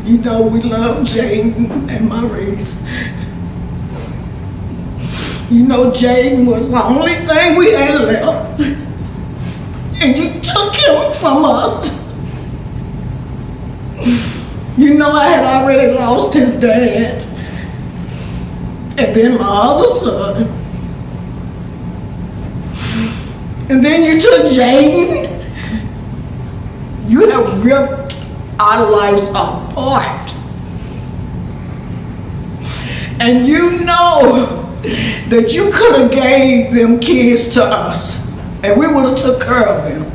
You know, we love Jaden and Maurice. You know, Jaden was the only thing we had left. And you took him from us. You know, I had already lost his dad. And then my other son. And then you took Jaden. You have ripped our lives apart. And you know that you could have gave them kids to us and we would have took care of them.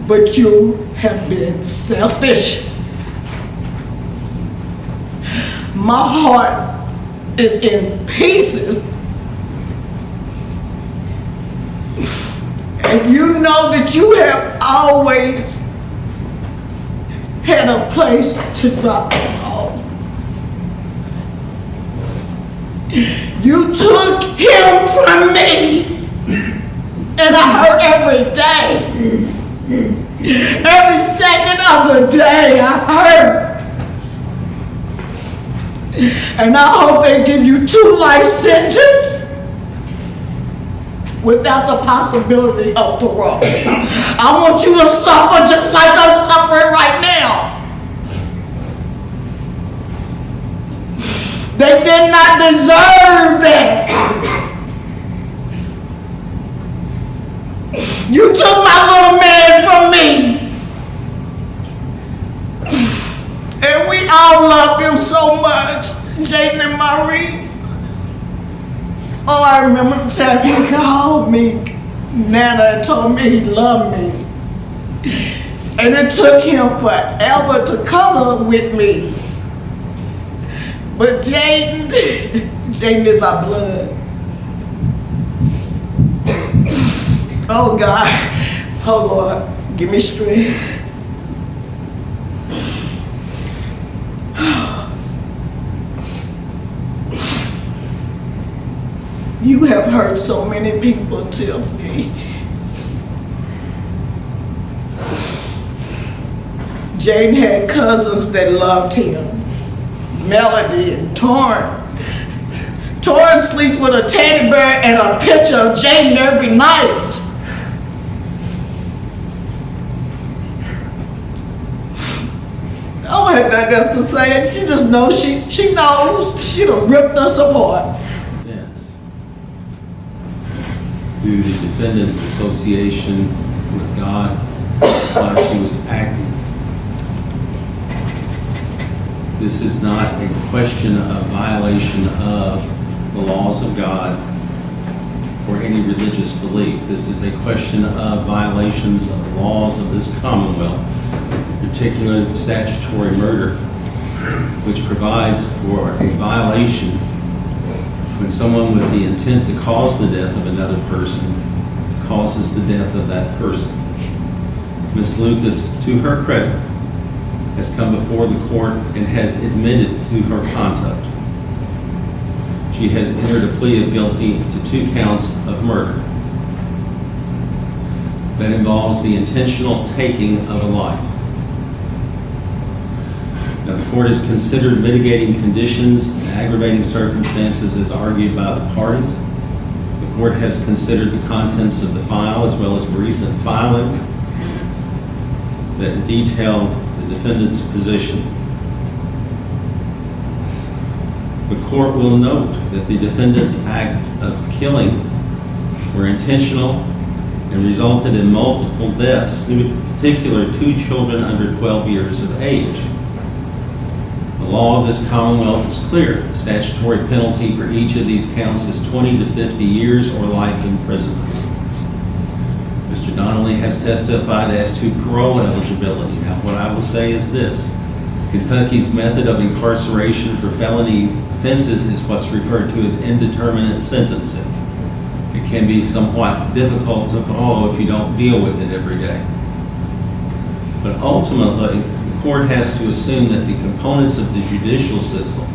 But you have been selfish. My heart is in pieces. And you know that you have always had a place to drop them off. You took him from me, and I hurt every day. Every second of the day I hurt. And I hope they give you 2 life sentences without the possibility of parole. I want you to suffer just like I'm suffering right now. They did not deserve that. You took my little man from me. And we all love him so much, Jaden and Maurice. Oh, I remember the time he called me, Nana, and told me he loved me. And it took him forever to cuddle with me. But Jaden is our blood. Oh God, oh Lord, give me strength. You have hurt so many people, Tiffany. Jaden had cousins that loved him. Melody and Torn. Torn sleeps with a teddy bear and a picture of Jaden every night. I don't have nothing else to say. She just knows, she knows she done ripped us apart. Yes. Due to defendant's association with God while she was acting. This is not a question of violation of the laws of God or any religious belief. This is a question of violations of the laws of this Commonwealth, particularly statutory murder, which provides for a violation when someone with the intent to cause the death of another person causes the death of that person. Ms. Lucas, to her credit, has come before the court and has admitted to her conduct. She has entered a plea of guilty to 2 counts of murder that involves the intentional taking of a life. Now, the court has considered mitigating conditions and aggravating circumstances as argued by the parties. The court has considered the contents of the file as well as recent filings that detail the defendant's position. The court will note that the defendant's act of killing were intentional and resulted in multiple deaths, in particular 2 children under 12 years of age. The law of this Commonwealth is clear. The statutory penalty for each of these counts is 20 to 50 years or life imprisonment. Mr. Donnelly has testified as to parole eligibility. Now, what I will say is this. Kentucky's method of incarceration for felony offenses is what's referred to as indeterminate sentencing. It can be somewhat difficult to follow if you don't deal with it every day. But ultimately, the court has to assume that the components of the judicial system,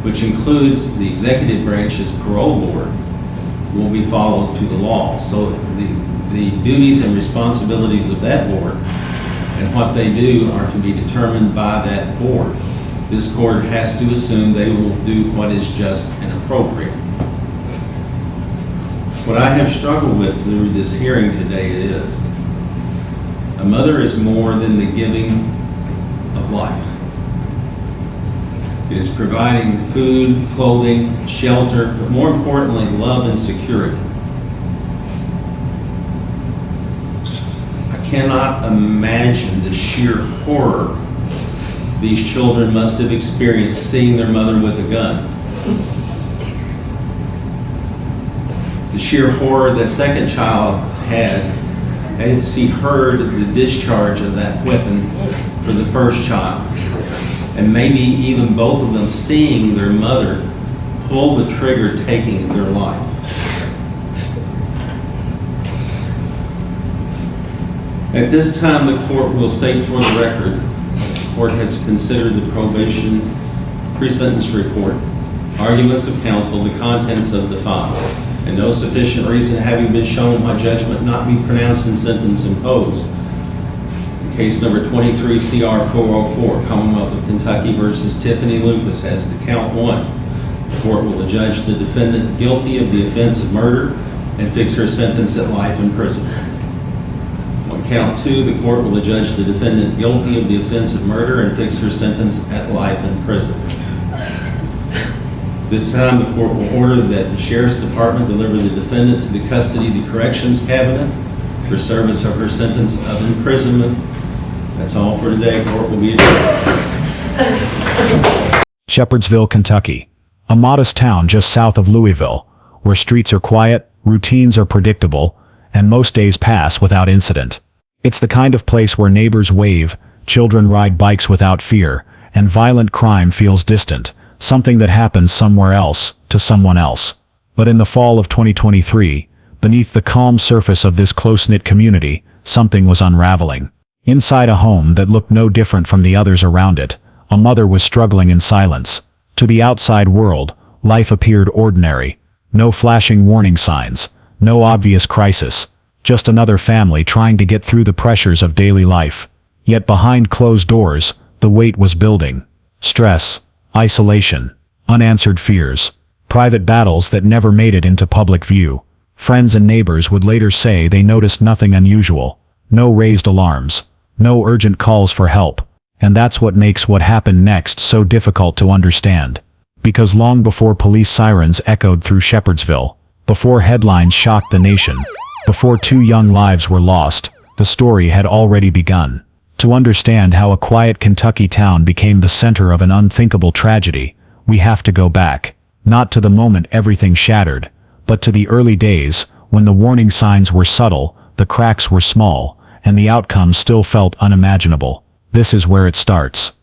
which includes the executive branch's parole board, will be followed to the law. So the duties and responsibilities of that board and what they do are to be determined by that board. This court has to assume they will do what is just and appropriate. What I have struggled with through this hearing today is, a mother is more than the giving of life. It is providing food, clothing, shelter, but more importantly, love and security. I cannot imagine the sheer horror these children must have experienced seeing their mother with a gun. The sheer horror that second child had as he heard the discharge of that weapon for the first child. And maybe even both of them seeing their mother pull the trigger, taking their life. At this time, the court will state for the record, the court has considered the probation pre-sentence report, arguments of counsel, the contents of the file, and no sufficient reason having been shown why judgment not be pronounced and sentence imposed. Case number 23 CR 404, Commonwealth of Kentucky versus Tiffany Lucas, as to count 1. The court will adjudge the defendant guilty of the offense of murder and fix her sentence at life in prison. On count 2, the court will adjudge the defendant guilty of the offense of murder and fix her sentence at life in prison. This time, the court will order that the Sheriff's Department deliver the defendant to the custody of the Corrections Cabinet for service of her sentence of imprisonment. That's all for today. Court will be adjourned. Shepherdsville, Kentucky, a modest town just south of Louisville, where streets are quiet, routines are predictable, and most days pass without incident. It's the kind of place where neighbors wave, children ride bikes without fear, and violent crime feels distant, something that happens somewhere else, to someone else. But in the fall of 2023, beneath the calm surface of this close-knit community, something was unraveling. Inside a home that looked no different from the others around it, a mother was struggling in silence. To the outside world, life appeared ordinary. No flashing warning signs, no obvious crisis, just another family trying to get through the pressures of daily life. Yet behind closed doors, the weight was building. Stress, isolation, unanswered fears, private battles that never made it into public view. Friends and neighbors would later say they noticed nothing unusual. No raised alarms, no urgent calls for help. And that's what makes what happened next so difficult to understand. Because long before police sirens echoed through Shepherdsville, before headlines shocked the nation, before 2 young lives were lost, the story had already begun. To understand how a quiet Kentucky town became the center of an unthinkable tragedy, we have to go back, not to the moment everything shattered, but to the early days, when the warning signs were subtle, the cracks were small, and the outcome still felt unimaginable. This is where it starts.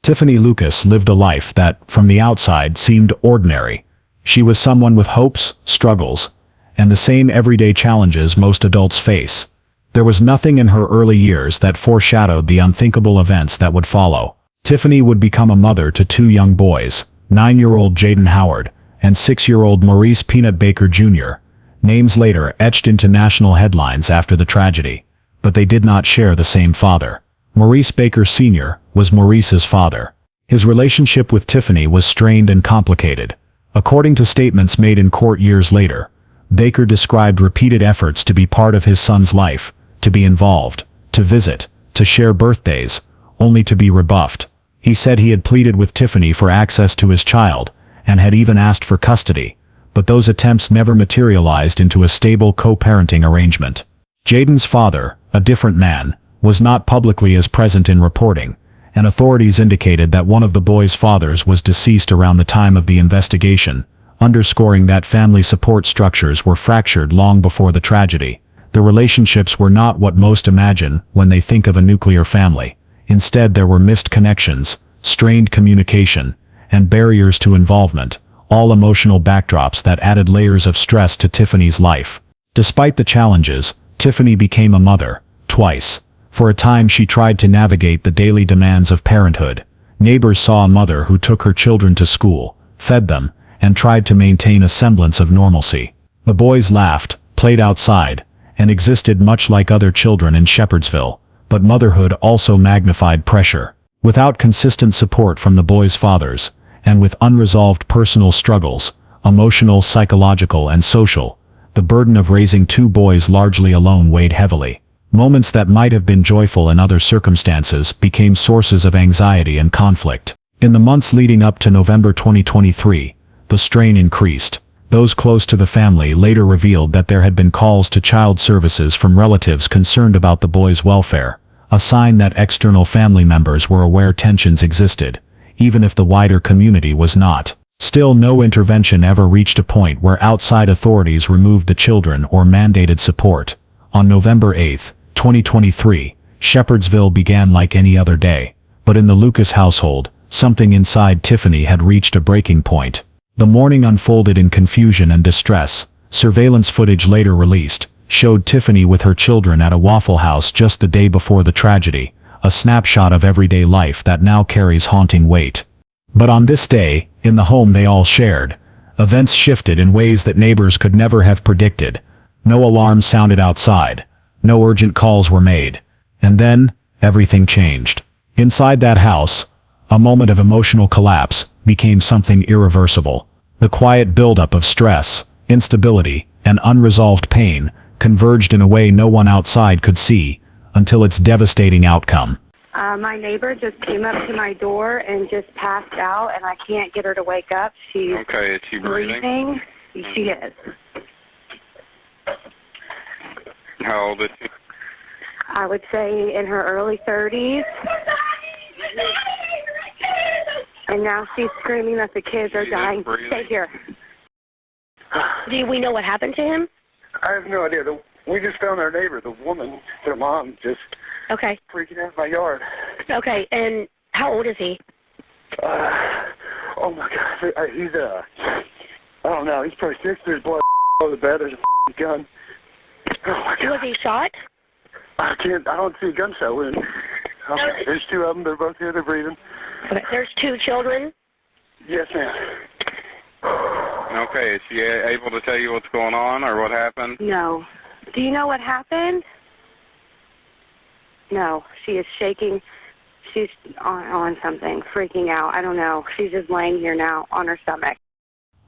Tiffany Lucas lived a life that, from the outside, seemed ordinary. She was someone with hopes, struggles, and the same everyday challenges most adults face. There was nothing in her early years that foreshadowed the unthinkable events that would follow. Tiffany would become a mother to 2 young boys, 9-year-old Jaden Howard, and 6-year-old Maurice Peanut Baker Jr., names later etched into national headlines after the tragedy. But they did not share the same father. Maurice Baker Sr. was Maurice's father. His relationship with Tiffany was strained and complicated. According to statements made in court years later, Baker described repeated efforts to be part of his son's life, to be involved, to visit, to share birthdays, only to be rebuffed. He said he had pleaded with Tiffany for access to his child, and had even asked for custody, but those attempts never materialized into a stable co-parenting arrangement. Jaden's father, a different man, was not publicly as present in reporting, and authorities indicated that one of the boys' fathers was deceased around the time of the investigation, underscoring that family support structures were fractured long before the tragedy. The relationships were not what most imagine when they think of a nuclear family. Instead, there were missed connections, strained communication, and barriers to involvement, all emotional backdrops that added layers of stress to Tiffany's life. Despite the challenges, Tiffany became a mother, twice. For a time she tried to navigate the daily demands of parenthood. Neighbors saw a mother who took her children to school, fed them, and tried to maintain a semblance of normalcy. The boys laughed, played outside, and existed much like other children in Shepherdsville, but motherhood also magnified pressure. Without consistent support from the boys' fathers, and with unresolved personal struggles, emotional, psychological, and social, the burden of raising two boys largely alone weighed heavily. Moments that might have been joyful in other circumstances became sources of anxiety and conflict. In the months leading up to November 2023, the strain increased. Those close to the family later revealed that there had been calls to child services from relatives concerned about the boys' welfare, a sign that external family members were aware tensions existed, even if the wider community was not. Still, no intervention ever reached a point where outside authorities removed the children or mandated support. On November 8, 2023, Shepherdsville began like any other day, but in the Lucas household, something inside Tiffany had reached a breaking point. The morning unfolded in confusion and distress. Surveillance footage later released showed Tiffany with her children at a Waffle House just the day before the tragedy, a snapshot of everyday life that now carries haunting weight. But on this day, in the home they all shared, events shifted in ways that neighbors could never have predicted. No alarms sounded outside, no urgent calls were made, and then, everything changed. Inside that house, a moment of emotional collapse became something irreversible. The quiet buildup of stress, instability, and unresolved pain converged in a way no one outside could see, until its devastating outcome. My neighbor just came up to my door and just passed out, and I can't get her to wake up. She's okay. Is she breathing? She is. How old is she? I would say in her early 30s. And now she's screaming that the kids are dying. Stay here. Do we know what happened to him? I have no idea. We just found our neighbor, the woman, their mom, just Okay. freaking out in my yard. Okay, and how old is he? Oh my God, he's I don't know. He's probably 6. There's blood all over the bed. There's a gun. Oh my God. Was he shot? I don't see a gunshot wound. There's 2 of them. They're both here. They're breathing. Okay. There's 2 children? Yes, ma'am. Okay. Is she able to tell you what's going on or what happened? No. Do you know what happened? No. She is shaking. She's on something, freaking out. I don't know. She's just laying here now on her stomach.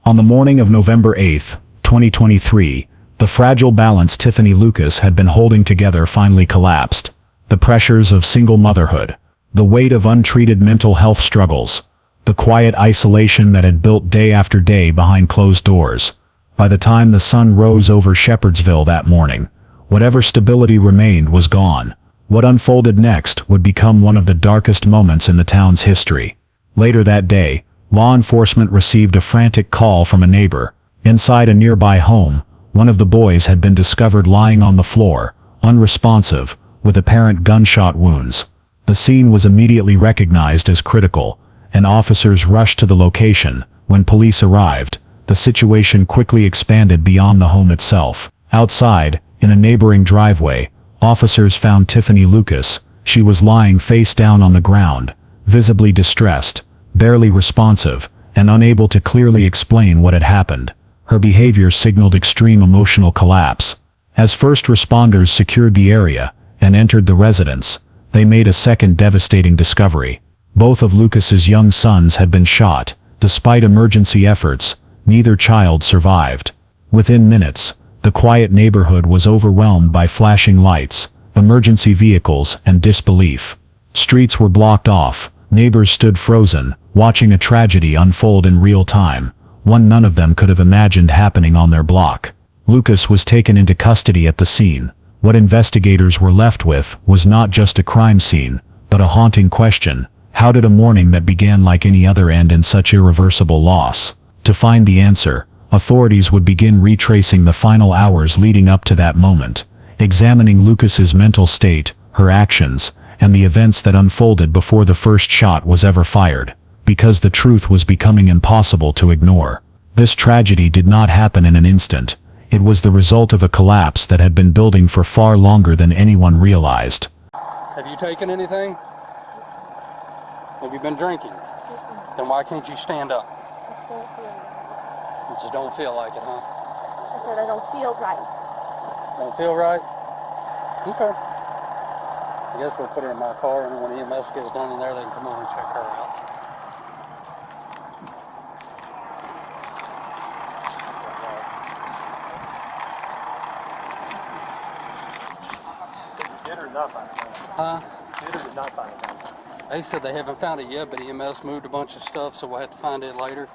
On the morning of November 8, 2023, the fragile balance Tiffany Lucas had been holding together finally collapsed. The pressures of single motherhood, the weight of untreated mental health struggles, the quiet isolation that had built day after day behind closed doors. By the time the sun rose over Shepherdsville that morning, whatever stability remained was gone. What unfolded next would become one of the darkest moments in the town's history. Later that day, law enforcement received a frantic call from a neighbor. Inside a nearby home, one of the boys had been discovered lying on the floor, unresponsive, with apparent gunshot wounds. The scene was immediately recognized as critical, and officers rushed to the location. When police arrived, the situation quickly expanded beyond the home itself. Outside, in a neighboring driveway, officers found Tiffany Lucas. She was lying face down on the ground, visibly distressed, barely responsive, and unable to clearly explain what had happened. Her behavior signaled extreme emotional collapse. As first responders secured the area and entered the residence, they made a second devastating discovery. Both of Lucas's young sons had been shot. Despite emergency efforts, neither child survived. Within minutes, the quiet neighborhood was overwhelmed by flashing lights, emergency vehicles, and disbelief. Streets were blocked off. Neighbors stood frozen, watching a tragedy unfold in real time, one none of them could have imagined happening on their block. Lucas was taken into custody at the scene. What investigators were left with was not just a crime scene, but a haunting question. How did a morning that began like any other end in such irreversible loss? To find the answer, authorities would begin retracing the final hours leading up to that moment, examining Lucas's mental state, her actions, and the events that unfolded before the first shot was ever fired. Because the truth was becoming impossible to ignore. This tragedy did not happen in an instant. It was the result of a collapse that had been building for far longer than anyone realized. Have you taken anything? Have you been drinking? Then why can't you stand up? I just don't feel like it. You just don't feel like it, huh? I said I don't feel right. Don't feel right? Okay. I guess we'll put her in my car, and when EMS gets done in there, they can come over and check her out. Did or not find it? Huh? Did or did not find it? They said they haven't found it yet, but EMS moved a bunch of stuff, so we'll have to find it later.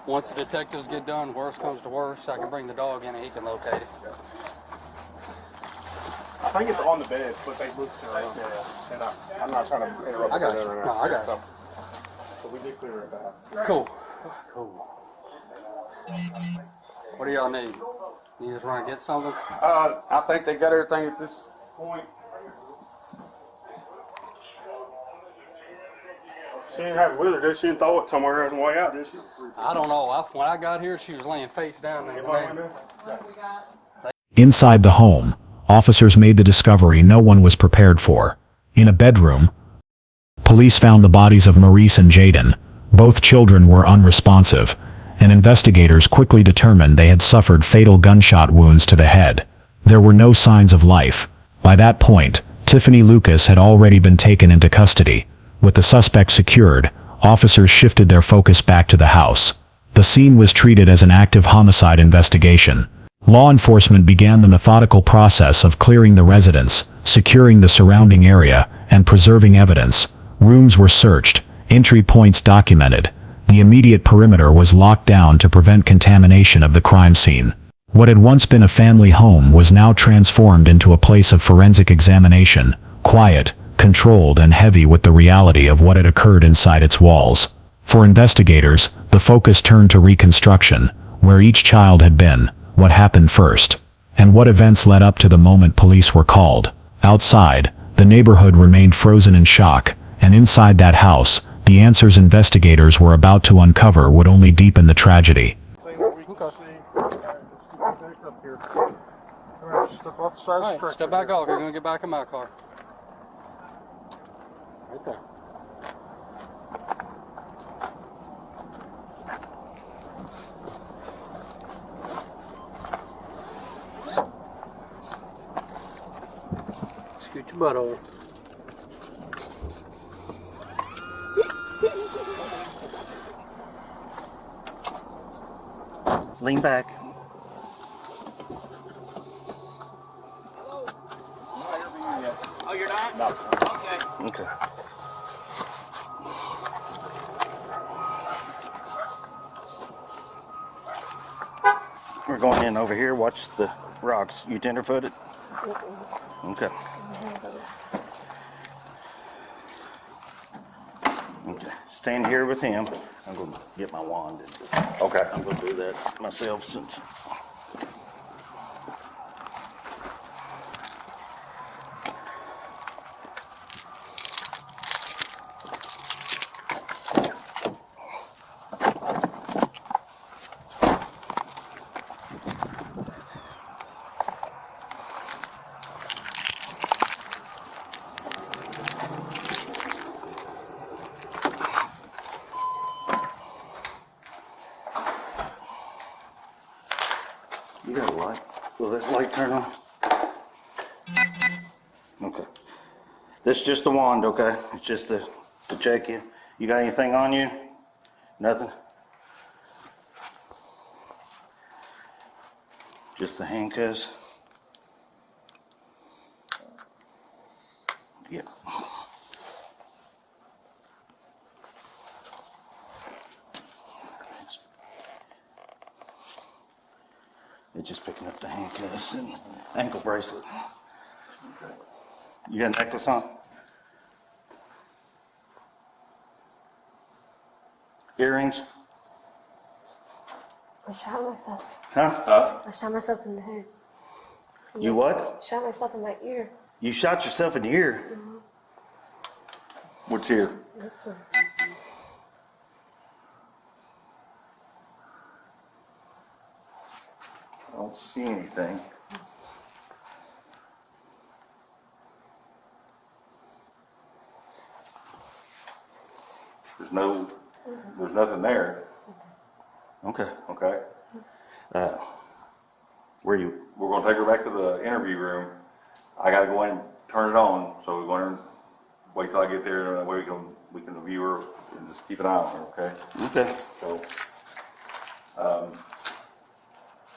Once the detectives get done, worst comes to worst, I can bring the dog in and he can locate it. I think it's on the bed, but they looked to it. Yeah. And I'm not trying to interrupt. I got you. No, I got you. So we did clear it out. Cool. Cool. What do y'all need? You just want to get something? I think they got everything at this point. She didn't have it with her, did she? Didn't throw it somewhere on the way out, did she? I don't know. When I got here, she was laying face down in the bed. Inside the home, officers made the discovery no one was prepared for. In a bedroom, police found the bodies of Maurice and Jaden. Both children were unresponsive, and investigators quickly determined they had suffered fatal gunshot wounds to the head. There were no signs of life. By that point, Tiffany Lucas had already been taken into custody. With the suspect secured, officers shifted their focus back to the house. The scene was treated as an active homicide investigation. Law enforcement began the methodical process of clearing the residence, securing the surrounding area, and preserving evidence. Rooms were searched, entry points documented. The immediate perimeter was locked down to prevent contamination of the crime scene. What had once been a family home was now transformed into a place of forensic examination, quiet, controlled and heavy with the reality of what had occurred inside its walls. For investigators, the focus turned to reconstruction, where each child had been, what happened first, and what events led up to the moment police were called. Outside, the neighborhood remained frozen in shock, and inside that house, the answers investigators were about to uncover would only deepen the tragedy. Step off the side of the All right, stretcher. step back off. You're going to get back in my car. Right there. Scoot your butt over. Lean back. Oh, you're not? No. Okay. Okay. We're going in over here. Watch the rocks. You tender-footed? Okay. Okay. Stand here with him. I'm going to get my wand. Okay. I'm going to do that myself since... You got a light? Will that light turn on? Okay. This is just the wand, okay? It's just to check you. You got anything on you? Nothing? Just the handcuffs? Yep. They're just picking up the handcuffs and ankle bracelet. You got a necklace on? Earrings? I shot myself. Huh? I shot myself in the head. You what? Shot myself in my ear. You shot yourself in the ear? What's here? This one. I don't see anything. There's nothing there. Okay. Okay. We're gonna take her back to the interview room. I gotta go in and turn it on, so we're going to wait till I get there, and that way we can view her and just keep an eye on her, okay? Okay. So,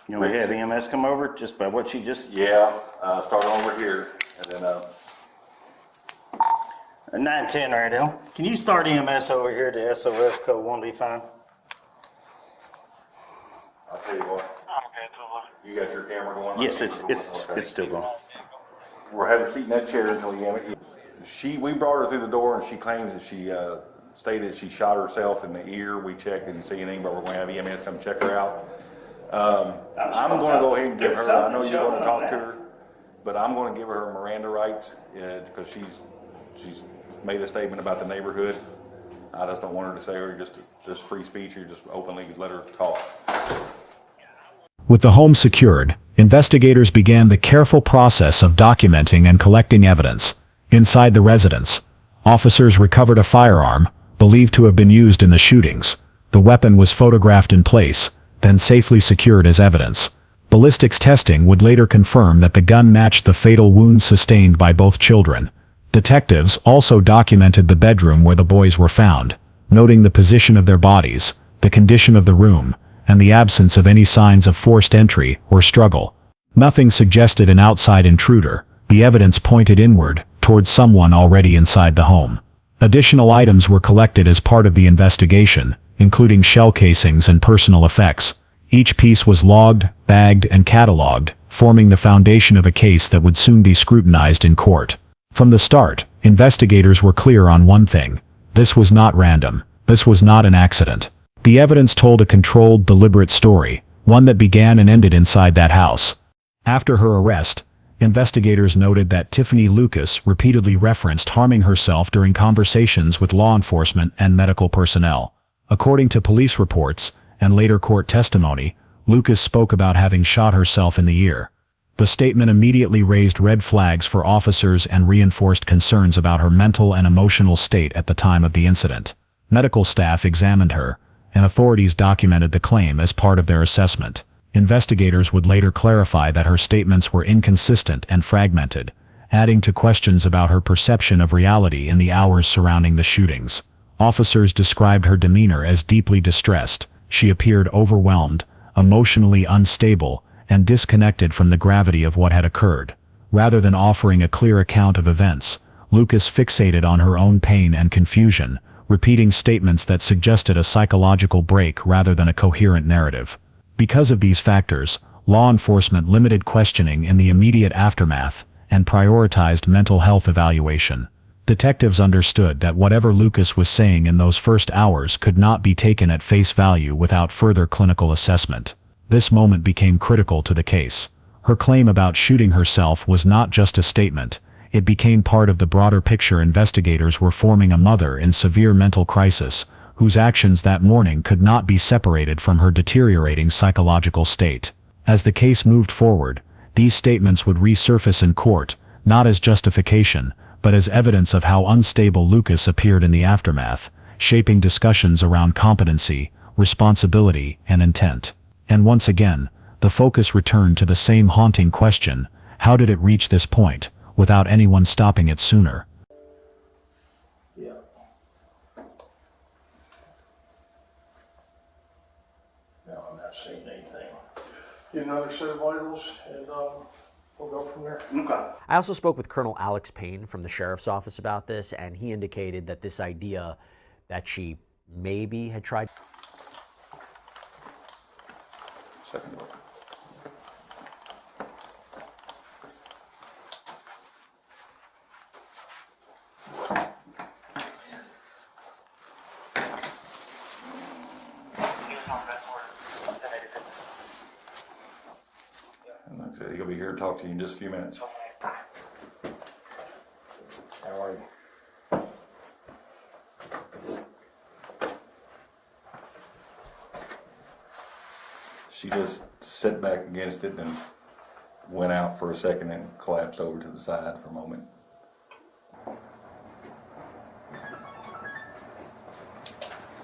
You want me to have EMS come over just by what she just? yeah, start over here, and then, 910 radio. Can you start EMS over here to SOS code 1B5? I'll tell you what. You got your camera going? Yes, it's still going. We're having a seat in that chair until we brought her through the door, and she claims that she stated she shot herself in the ear. We checked, didn't see anything, but we're going to have EMS come check her out. I'm going to go ahead and give her, I know you're going to talk to her, but I'm going to give her Miranda rights because she's made a statement about the neighborhood. I just don't want her to say her just free speech, or just openly let her talk. With the home secured, investigators began the careful process of documenting and collecting evidence. Inside the residence, officers recovered a firearm, believed to have been used in the shootings. The weapon was photographed in place, then safely secured as evidence. Ballistics testing would later confirm that the gun matched the fatal wounds sustained by both children. Detectives also documented the bedroom where the boys were found, noting the position of their bodies, the condition of the room, and the absence of any signs of forced entry or struggle. Nothing suggested an outside intruder. The evidence pointed inward, towards someone already inside the home. Additional items were collected as part of the investigation, including shell casings and personal effects. Each piece was logged, bagged, and catalogued, forming the foundation of a case that would soon be scrutinized in court. From the start, investigators were clear on one thing. This was not random. This was not an accident. The evidence told a controlled, deliberate story, one that began and ended inside that house. After her arrest, investigators noted that Tiffany Lucas repeatedly referenced harming herself during conversations with law enforcement and medical personnel. According to police reports and later court testimony, Lucas spoke about having shot herself in the ear. The statement immediately raised red flags for officers and reinforced concerns about her mental and emotional state at the time of the incident. Medical staff examined her, and authorities documented the claim as part of their assessment. Investigators would later clarify that her statements were inconsistent and fragmented, adding to questions about her perception of reality in the hours surrounding the shootings. Officers described her demeanor as deeply distressed. She appeared overwhelmed, emotionally unstable, and disconnected from the gravity of what had occurred. Rather than offering a clear account of events, Lucas fixated on her own pain and confusion, repeating statements that suggested a psychological break rather than a coherent narrative. Because of these factors, law enforcement limited questioning in the immediate aftermath and prioritized mental health evaluation. Detectives understood that whatever Lucas was saying in those first hours could not be taken at face value without further clinical assessment. This moment became critical to the case. Her claim about shooting herself was not just a statement. It became part of the broader picture investigators were forming a mother in severe mental crisis, whose actions that morning could not be separated from her deteriorating psychological state. As the case moved forward, these statements would resurface in court, not as justification, but as evidence of how unstable Lucas appeared in the aftermath, shaping discussions around competency, responsibility, and intent. And once again, the focus returned to the same haunting question: how did it reach this point, without anyone stopping it sooner? Yeah. No, I'm not seeing anything. Get another set of vitals, and we'll go from there. Okay. I also spoke with Colonel Alex Payne from the Sheriff's Office about this, and he indicated that this idea that she maybe had tried. Second door. And like I said, he'll be here to talk to you in just a few minutes. How are you? She just sat back against it and went out for a second and collapsed over to the side for a moment.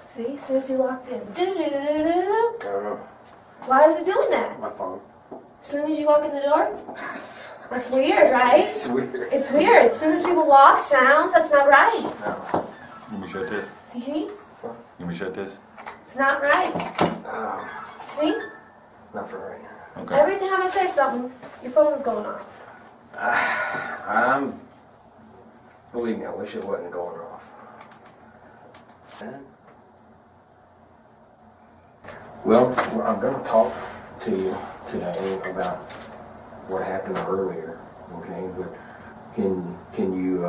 See, as soon as you walked in. Why is it doing that? My phone. As soon as you walk in the door? That's weird, right? It's weird. It's weird. As soon as people walk, sounds, that's not right. No. Let me shut this. See? Let me shut this. It's not right. See? Not for right now. Okay. Every time I say something, your phone's going off. Believe me, I wish it wasn't going off. Well, I'm going to talk to you today about what happened earlier, okay? But can you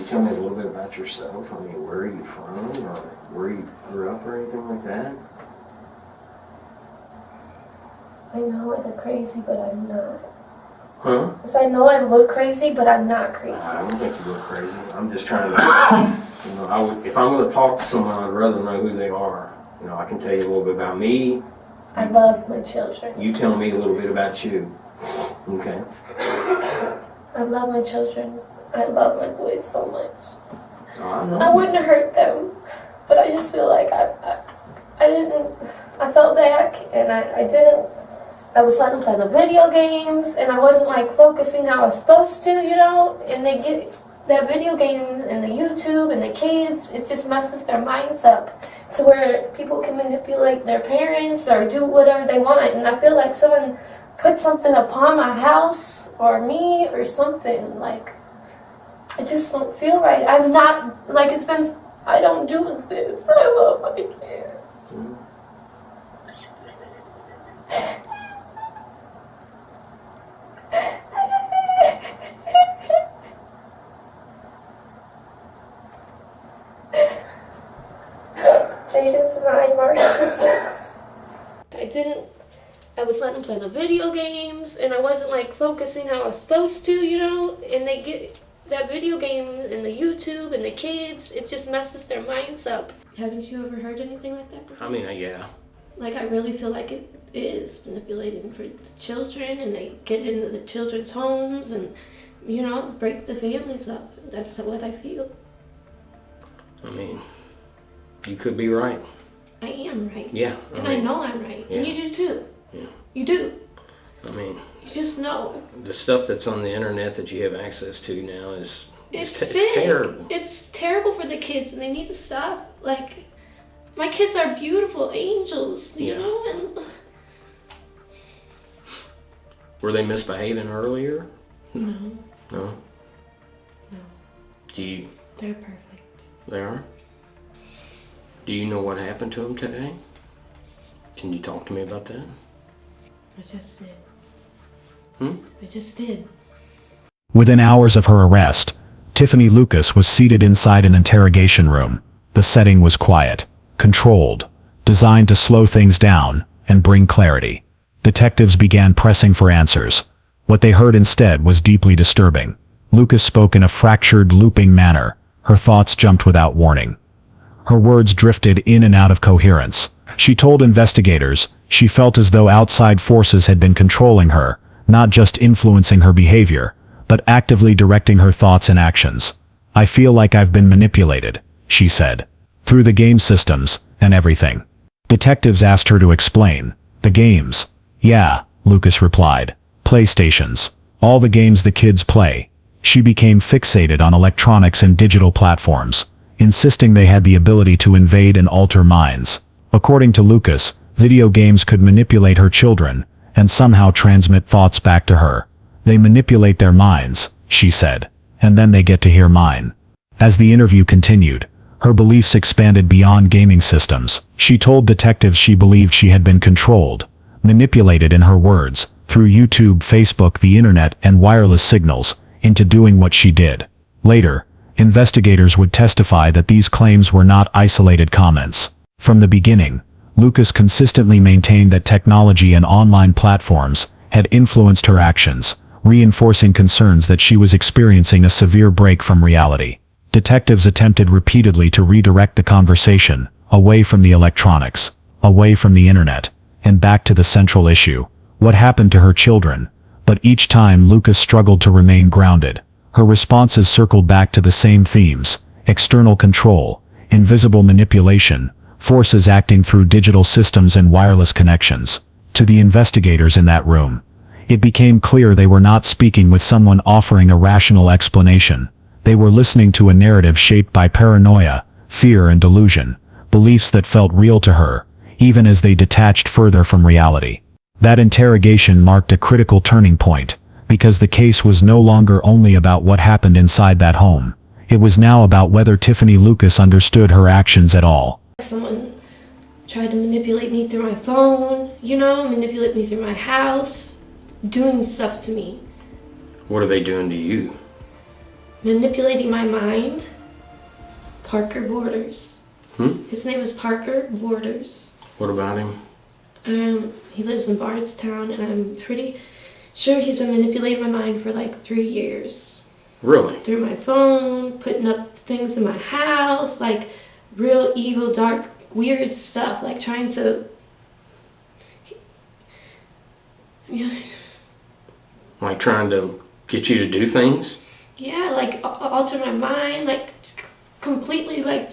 tell me a little bit about yourself? I mean, where are you from, or where you grew up, or anything like that? I know I look crazy, but I'm not. Huh? Because I know I look crazy, but I'm not crazy. I don't think you look crazy. I'm just trying to, if I'm going to talk to someone, I'd rather know who they are. I can tell you a little bit about me. I love my children. You tell me a little bit about you. Okay. I love my children. I love my boys so much. Oh, I know. I wouldn't hurt them, but I just feel like I felt back and I was letting them play the video games and I wasn't like focusing how I was supposed to, and they get that video game and the YouTube and the kids, it just messes their minds up to where people can manipulate their parents or do whatever they want. And I feel like someone put something upon my house or me or something. Like, I just don't feel right. I'm not, like, I don't do this. I love my kids. Jaden's 9, March 6. I was letting them play the video games, and I wasn't, like, focusing how I was supposed to, and they get that video game and the YouTube and the kids, it just messes their minds up. Haven't you ever heard anything like that before? I mean, yeah. Like, I really feel like it is manipulating for the children, and they get into the children's homes and, break the families up. That's what I feel. I mean, you could be right. I am right. Yeah. I know I'm right. Yeah. And you do too. Yeah. You do. I mean, You just know. the stuff that's on the internet that you have access to now is It's terrible. It's terrible for the kids, and they need to stop. Like, my kids are beautiful angels, you know, and Were they misbehaving earlier? no, No? no, Do you... they're perfect. They are? Do you know what happened to them today? Can you talk to me about that? I just did. Hmm? I just did. Within hours of her arrest, Tiffany Lucas was seated inside an interrogation room. The setting was quiet, controlled, designed to slow things down and bring clarity. Detectives began pressing for answers. What they heard instead was deeply disturbing. Lucas spoke in a fractured, looping manner. Her thoughts jumped without warning. Her words drifted in and out of coherence. She told investigators she felt as though outside forces had been controlling her, not just influencing her behavior, but actively directing her thoughts and actions. "I feel like I've been manipulated," she said, "through the game systems and everything." Detectives asked her to explain. "The games?" "Yeah," Lucas replied. "PlayStations. All the games the kids play." She became fixated on electronics and digital platforms, insisting they had the ability to invade and alter minds. According to Lucas, video games could manipulate her children and somehow transmit thoughts back to her. "They manipulate their minds," she said, "and then they get to hear mine." As the interview continued, her beliefs expanded beyond gaming systems. She told detectives she believed she had been controlled, manipulated in her words, through YouTube, Facebook, the internet, and wireless signals, into doing what she did. Later, investigators would testify that these claims were not isolated comments. From the beginning, Lucas consistently maintained that technology and online platforms had influenced her actions, reinforcing concerns that she was experiencing a severe break from reality. Detectives attempted repeatedly to redirect the conversation, away from the electronics, away from the internet, and back to the central issue: what happened to her children? But each time Lucas struggled to remain grounded. Her responses circled back to the same themes: external control, invisible manipulation, forces acting through digital systems and wireless connections. To the investigators in that room, it became clear they were not speaking with someone offering a rational explanation. They were listening to a narrative shaped by paranoia, fear and delusion, beliefs that felt real to her, even as they detached further from reality. That interrogation marked a critical turning point, because the case was no longer only about what happened inside that home. It was now about whether Tiffany Lucas understood her actions at all. Someone tried to manipulate me through my phone, manipulate me through my house, doing stuff to me. What are they doing to you? Manipulating my mind. Parker Borders. His name is Parker Borders. What about him? He lives in Bardstown, and I'm pretty sure he's been manipulating my mind for like 3 years. Really? Through my phone, putting up things in my house, like real evil, dark, weird stuff, like trying to... Like trying to get you to do things? Yeah, like alter my mind, like completely like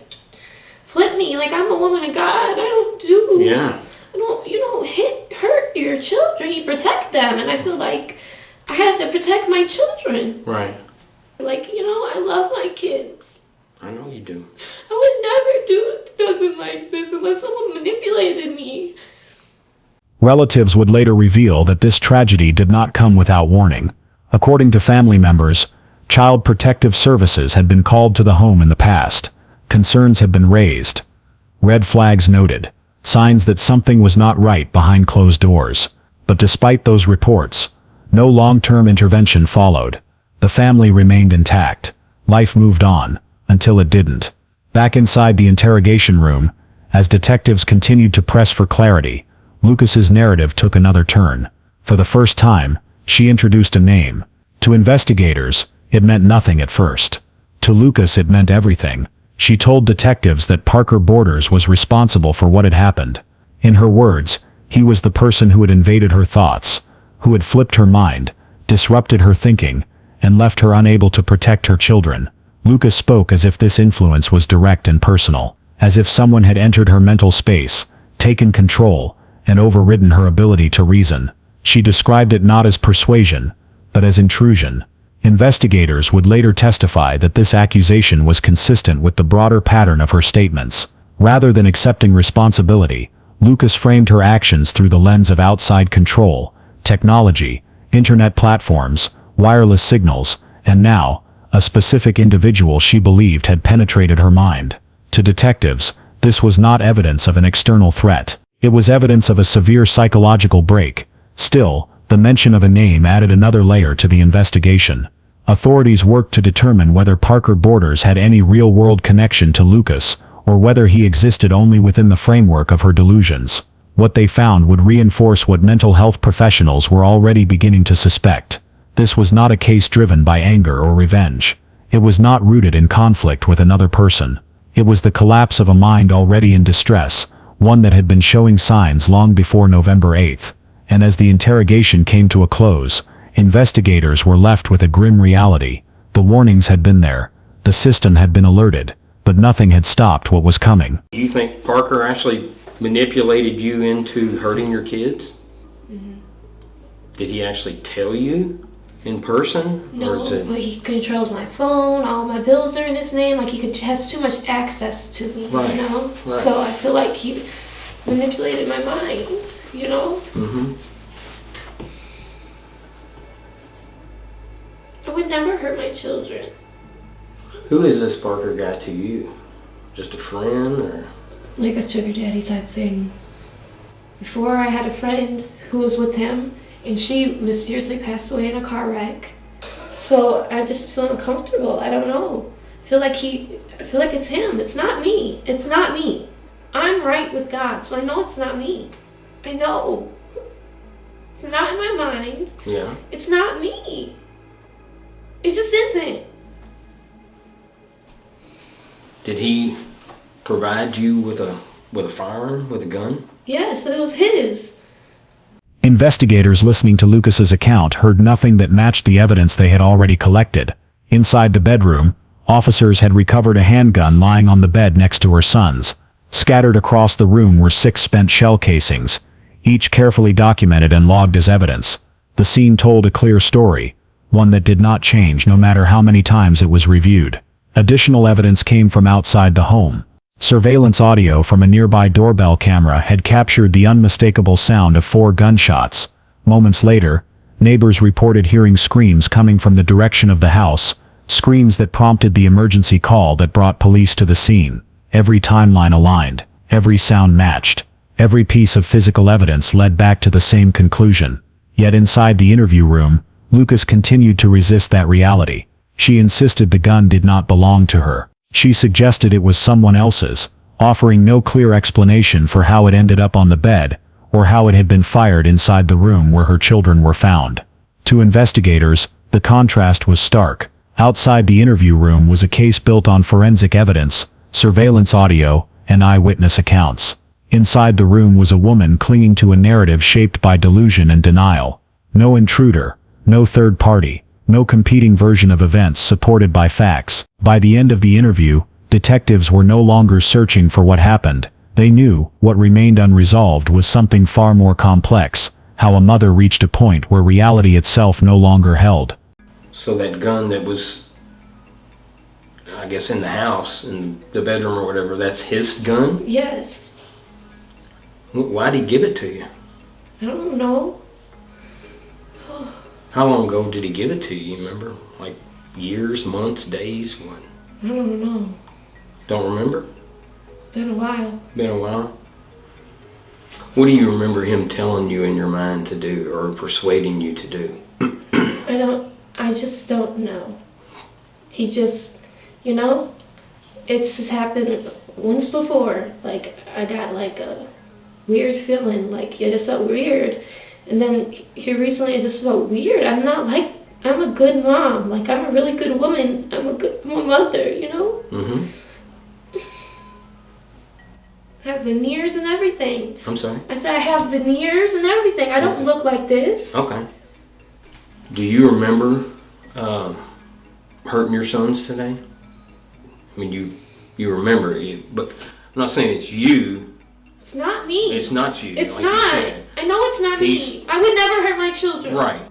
flip me. Like I'm a woman of God. I don't do. Yeah. You don't hurt your children. You protect them, and I feel like I have to protect my children. Right. Like I love my kids. I know you do. I would never do something like this unless someone manipulated me. Relatives would later reveal that this tragedy did not come without warning. According to family members, Child Protective Services had been called to the home in the past. Concerns had been raised. Red flags noted. Signs that something was not right behind closed doors. But despite those reports, no long-term intervention followed. The family remained intact. Life moved on, until it didn't. Back inside the interrogation room, as detectives continued to press for clarity, Lucas's narrative took another turn. For the first time, she introduced a name. To investigators, it meant nothing at first. To Lucas it meant everything. She told detectives that Parker Borders was responsible for what had happened. In her words, he was the person who had invaded her thoughts, who had flipped her mind, disrupted her thinking, and left her unable to protect her children. Lucas spoke as if this influence was direct and personal, as if someone had entered her mental space, taken control, and overridden her ability to reason. She described it not as persuasion, but as intrusion. Investigators would later testify that this accusation was consistent with the broader pattern of her statements. Rather than accepting responsibility, Lucas framed her actions through the lens of outside control, technology, internet platforms, wireless signals, and now, a specific individual she believed had penetrated her mind. To detectives, this was not evidence of an external threat. It was evidence of a severe psychological break. Still, the mention of a name added another layer to the investigation. Authorities worked to determine whether Parker Borders had any real-world connection to Lucas, or whether he existed only within the framework of her delusions. What they found would reinforce what mental health professionals were already beginning to suspect. This was not a case driven by anger or revenge. It was not rooted in conflict with another person. It was the collapse of a mind already in distress, one that had been showing signs long before November 8th. And as the interrogation came to a close, investigators were left with a grim reality. The warnings had been there. The system had been alerted, but nothing had stopped what was coming. Do you think Parker actually manipulated you into hurting your kids? Mm-hmm. Did he actually tell you in person? No, but he controls my phone, all my bills are in his name, like has too much access to me, Right. Right. So I feel like he manipulated my mind, Mm-hmm. I would never hurt my children. Who is this Parker guy to you? Just a friend, or? Like a sugar daddy type thing. Before I had a friend who was with him, and she mysteriously passed away in a car wreck. So I just feel uncomfortable. I don't know. I feel like it's him. It's not me. It's not me. I'm right with God, so I know it's not me. I know. It's not in my mind. Yeah. It's not me. It just isn't. Did he provide you with a firearm, with a gun? Yes, it was his. Investigators listening to Lucas's account heard nothing that matched the evidence they had already collected. Inside the bedroom, officers had recovered a handgun lying on the bed next to her son's. Scattered across the room were 6 spent shell casings, each carefully documented and logged as evidence. The scene told a clear story, one that did not change no matter how many times it was reviewed. Additional evidence came from outside the home. Surveillance audio from a nearby doorbell camera had captured the unmistakable sound of 4 gunshots. Moments later, neighbors reported hearing screams coming from the direction of the house, screams that prompted the emergency call that brought police to the scene. Every timeline aligned, every sound matched, every piece of physical evidence led back to the same conclusion. Yet inside the interview room, Lucas continued to resist that reality. She insisted the gun did not belong to her. She suggested it was someone else's, offering no clear explanation for how it ended up on the bed, or how it had been fired inside the room where her children were found. To investigators, the contrast was stark. Outside the interview room was a case built on forensic evidence, surveillance audio, and eyewitness accounts. Inside the room was a woman clinging to a narrative shaped by delusion and denial. No intruder, no third party, no competing version of events supported by facts. By the end of the interview, detectives were no longer searching for what happened. They knew what remained unresolved was something far more complex, how a mother reached a point where reality itself no longer held. So that gun that was, I guess, in the house, in the bedroom or whatever, that's his gun? Yes. Why'd he give it to you? I don't know. How long ago did he give it to you, remember? Like years, months, days, what? I don't know. Don't remember? Been a while. Been a while? What do you remember him telling you in your mind to do, or persuading you to do? I just don't know. He just, it's happened once before. Like, I got like a weird feeling, like it just felt weird. And then here recently it just felt weird. I'm a good mom. Like, I'm a really good woman. I'm a mother, Mm-hmm. I have veneers and everything. I'm sorry? I said I have veneers and everything. I don't look like this. Okay. Do you remember hurting your sons today? I mean, you remember it, but I'm not saying it's you. It's not me. It's not you. It's like not. You said. I know it's not me. I would never hurt my children. Right.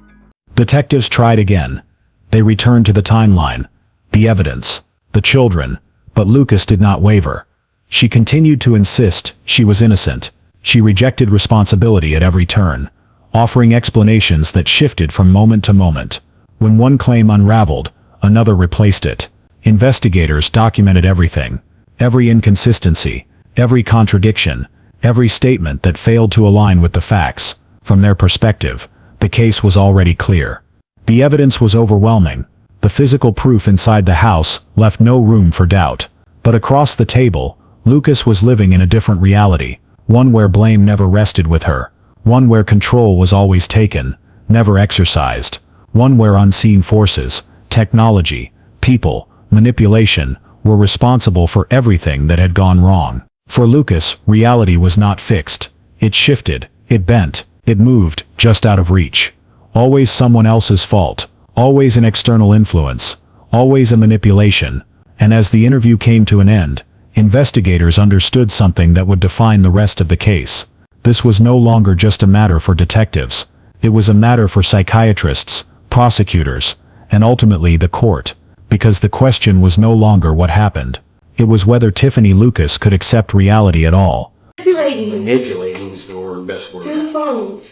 Detectives tried again. They returned to the timeline, the evidence, the children, but Lucas did not waver. She continued to insist she was innocent. She rejected responsibility at every turn, offering explanations that shifted from moment to moment. When one claim unraveled, another replaced it. Investigators documented everything, every inconsistency, every contradiction, every statement that failed to align with the facts. From their perspective, the case was already clear. The evidence was overwhelming. The physical proof inside the house left no room for doubt. But across the table, Lucas was living in a different reality, one where blame never rested with her, one where control was always taken, never exercised, one where unseen forces, technology, people, manipulation, were responsible for everything that had gone wrong. For Lucas, reality was not fixed. It shifted, it bent, it moved, just out of reach. Always someone else's fault, always an external influence, always a manipulation. And as the interview came to an end, investigators understood something that would define the rest of the case. This was no longer just a matter for detectives. It was a matter for psychiatrists, prosecutors, and ultimately the court, because the question was no longer what happened. It was whether Tiffany Lucas could accept reality at all. Manipulating is the best word. Two phones.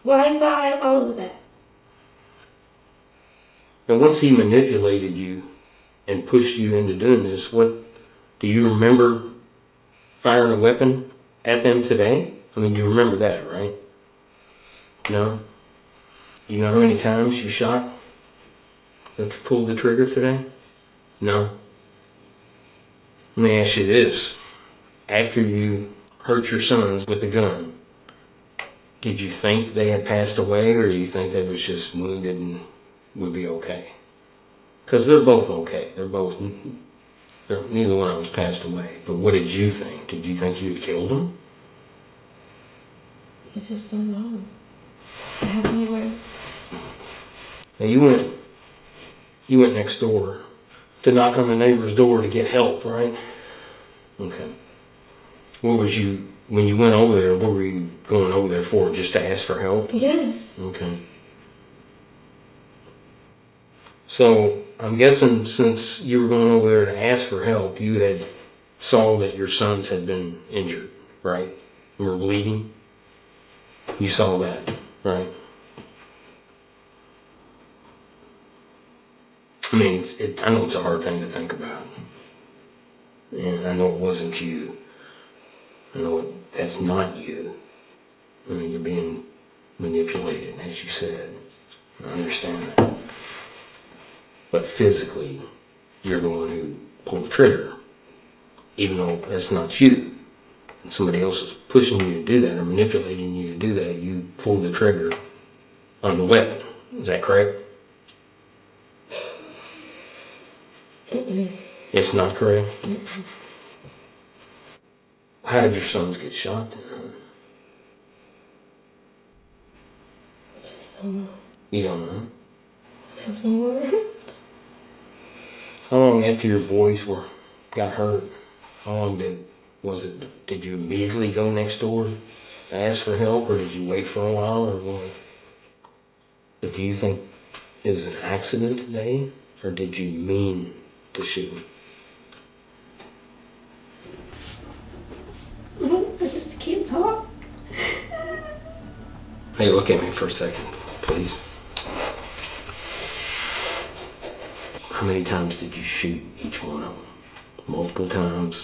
Wi-Fi, all of that. And once he manipulated you and pushed you into doing this, what do you remember firing a weapon at them today? I mean, you remember that, right? No? You know how many times you shot? That pulled the trigger today? No? Let me ask you this. After you hurt your sons with a gun, did you think they had passed away, or do you think they was just wounded and would be okay? Because they're both okay. Neither one of them passed away. But what did you think? Did you think you had killed them? I just don't know. I have nowhere. Now you went next door to knock on the neighbor's door to get help, right? Okay. When you went over there, what were you going over there for? Just to ask for help? Yes. Okay. So, I'm guessing since you were going over there to ask for help, you had saw that your sons had been injured, right? And were bleeding? You saw that, right? I mean, I know it's a hard thing to think about. And I know it wasn't you. I know that's not you. I mean, you're being manipulated, as you said. I understand that. But physically, you're the one who pulled the trigger. Even though that's not you. And somebody else is pushing you to do that or manipulating you to do that, you pulled the trigger on the weapon. Is that correct? Mm-mm. It's not correct? Mm-mm. How did your sons get shot then? You don't know? How long after your boys got hurt? How long did you immediately go next door to ask for help, or did you wait for a while, or what? Do you think it was an accident today, or did you mean to shoot him? I just can't talk. Hey, look at me for a second, please. How many times did you shoot each one of them? Multiple times?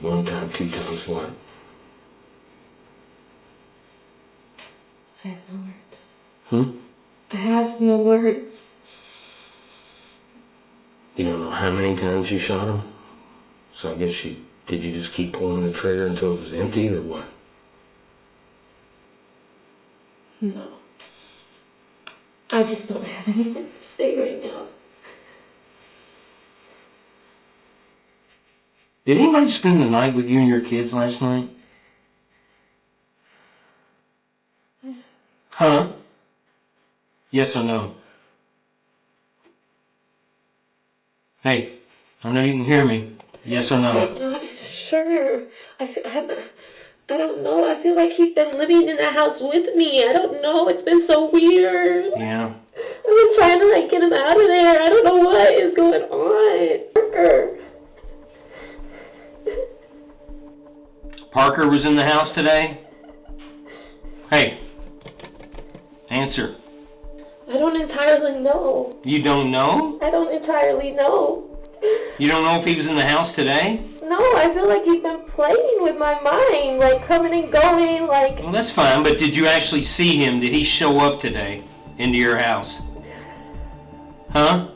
One time, two times, what? I have no words. I have no words. You don't know how many times you shot him? So I guess did you just keep pulling the trigger until it was empty, or what? No. I just don't have anything to say right now. Did anybody spend the night with you and your kids last night? Huh? Yes or no? Hey, I know you can hear me. Yes or no? I'm not sure. I don't know. I feel like he's been living in the house with me. I don't know. It's been so weird. Yeah. I've been trying to get him out of there. I don't know what is going on. Parker was in the house today? Hey, answer. I don't entirely know. You don't know? I don't entirely know. You don't know if he was in the house today? No, I feel like he's been playing with my mind, like coming and going, like... Well, that's fine, but did you actually see him? Did he show up today into your house? Huh?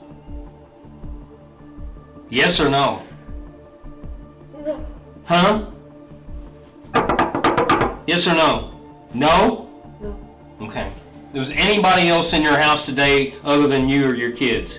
Yes or no? No. Huh? Yes or no? No? No. Okay. Was anybody else in your house today other than you or your kids?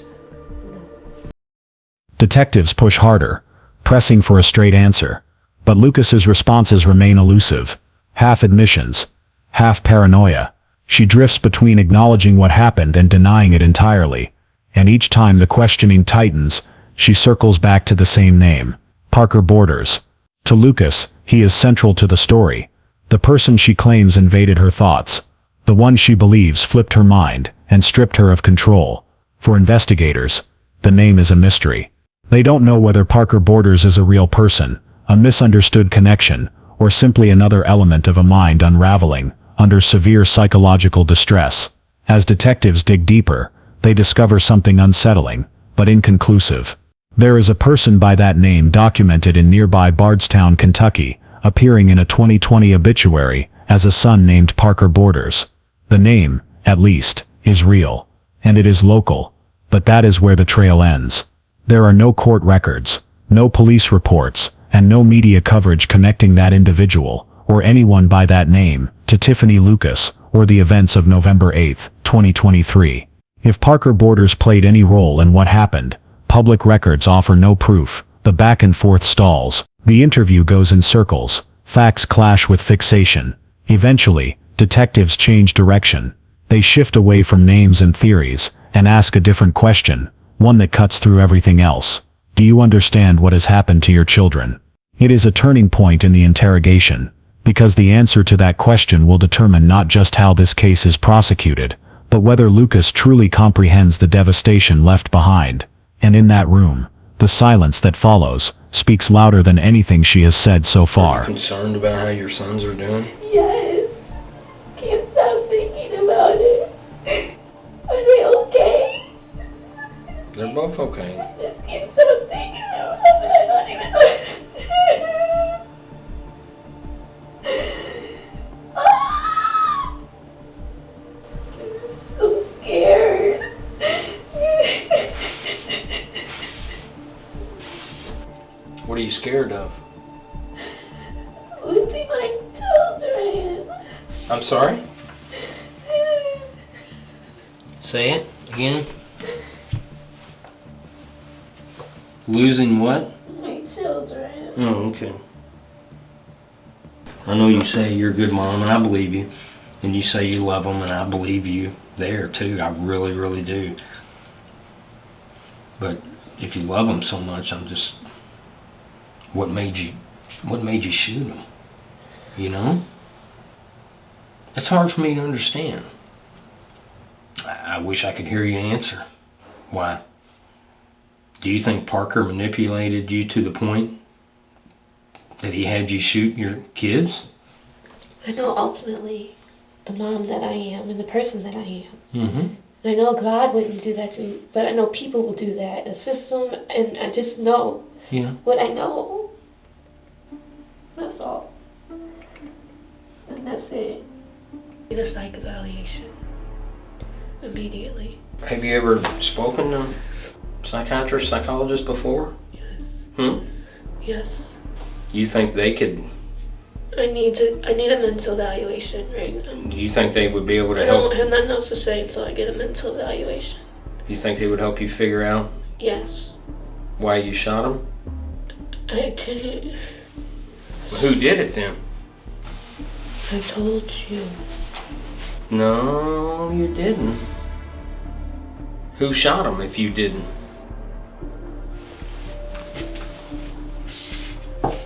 Detectives push harder, pressing for a straight answer. But Lucas's responses remain elusive. Half admissions, half paranoia. She drifts between acknowledging what happened and denying it entirely. And each time the questioning tightens, she circles back to the same name, Parker Borders. To Lucas, he is central to the story. The person she claims invaded her thoughts. The one she believes flipped her mind and stripped her of control. For investigators, the name is a mystery. They don't know whether Parker Borders is a real person, a misunderstood connection, or simply another element of a mind unraveling under severe psychological distress. As detectives dig deeper, they discover something unsettling, but inconclusive. There is a person by that name documented in nearby Bardstown, Kentucky, appearing in a 2020 obituary as a son named Parker Borders. The name, at least, is real, and it is local, but that is where the trail ends. There are no court records, no police reports, and no media coverage connecting that individual, or anyone by that name, to Tiffany Lucas, or the events of November 8, 2023. If Parker Borders played any role in what happened, public records offer no proof. The back and forth stalls. The interview goes in circles. Facts clash with fixation. Eventually, detectives change direction. They shift away from names and theories, and ask a different question, one that cuts through everything else. Do you understand what has happened to your children? It is a turning point in the interrogation, because the answer to that question will determine not just how this case is prosecuted, but whether Lucas truly comprehends the devastation left behind. And in that room, the silence that follows speaks louder than anything she has said so far. Are you concerned about how your sons are doing? Yes. Can't stop thinking about it. Are they okay? They're both okay. Just can't stop thinking about it. I don't even know. I'm so scared. What are you scared of? Losing my children. I'm sorry? Say it again. Losing what? My children. Oh, okay. I know you say you're a good mom, and I believe you. And you say you love them, and I believe you there, too. I really, really do. But if you love them so much, I'm just... What made you shoot them? You know? It's hard for me to understand. I wish I could hear you answer. Why? Do you think Parker manipulated you to the point that he had you shoot your kids? I know ultimately the mom that I am and the person that I am. Mm-hmm. I know God wouldn't do that to me, but I know people will do that. A system, and I just know what I know. That's all. And that's it. The psych evaluation. Immediately. Have you ever spoken to psychiatrist, psychologist before? Yes. Yes. You think they could... I need a mental evaluation right now. Do you think they would be able to I help... don't have nothing else to say until I get a mental evaluation. Do you think they would help you figure out Yes. why you shot them? I did. Who did it then? I told you. No, you didn't. Who shot him if you didn't?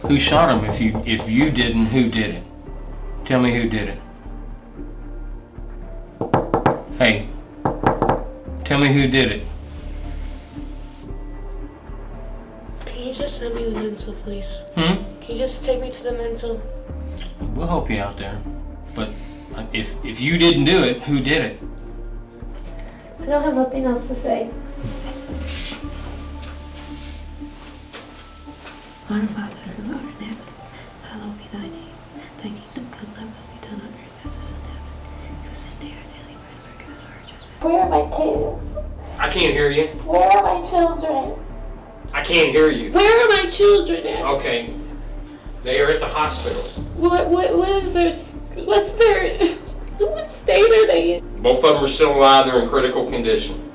Who shot him if you didn't? Who did it? Tell me who did it. Hey, tell me who did it. Can you just send me the mental, please? Can you just take me to the mental? We'll help you out there. But if you didn't do it, who did it? I don't have nothing else to say. Our Father who art in heaven, hallowed be thy name. Thy kingdom come, thy will be done on earth as it is in heaven. Give us this day our daily bread, and forgive us our trespasses. Where are my kids? I can't hear you. Where are my children? I can't hear you. Where are my children at? Okay. They are at the hospital. What state are they in? Both of them are still alive. They're in critical condition.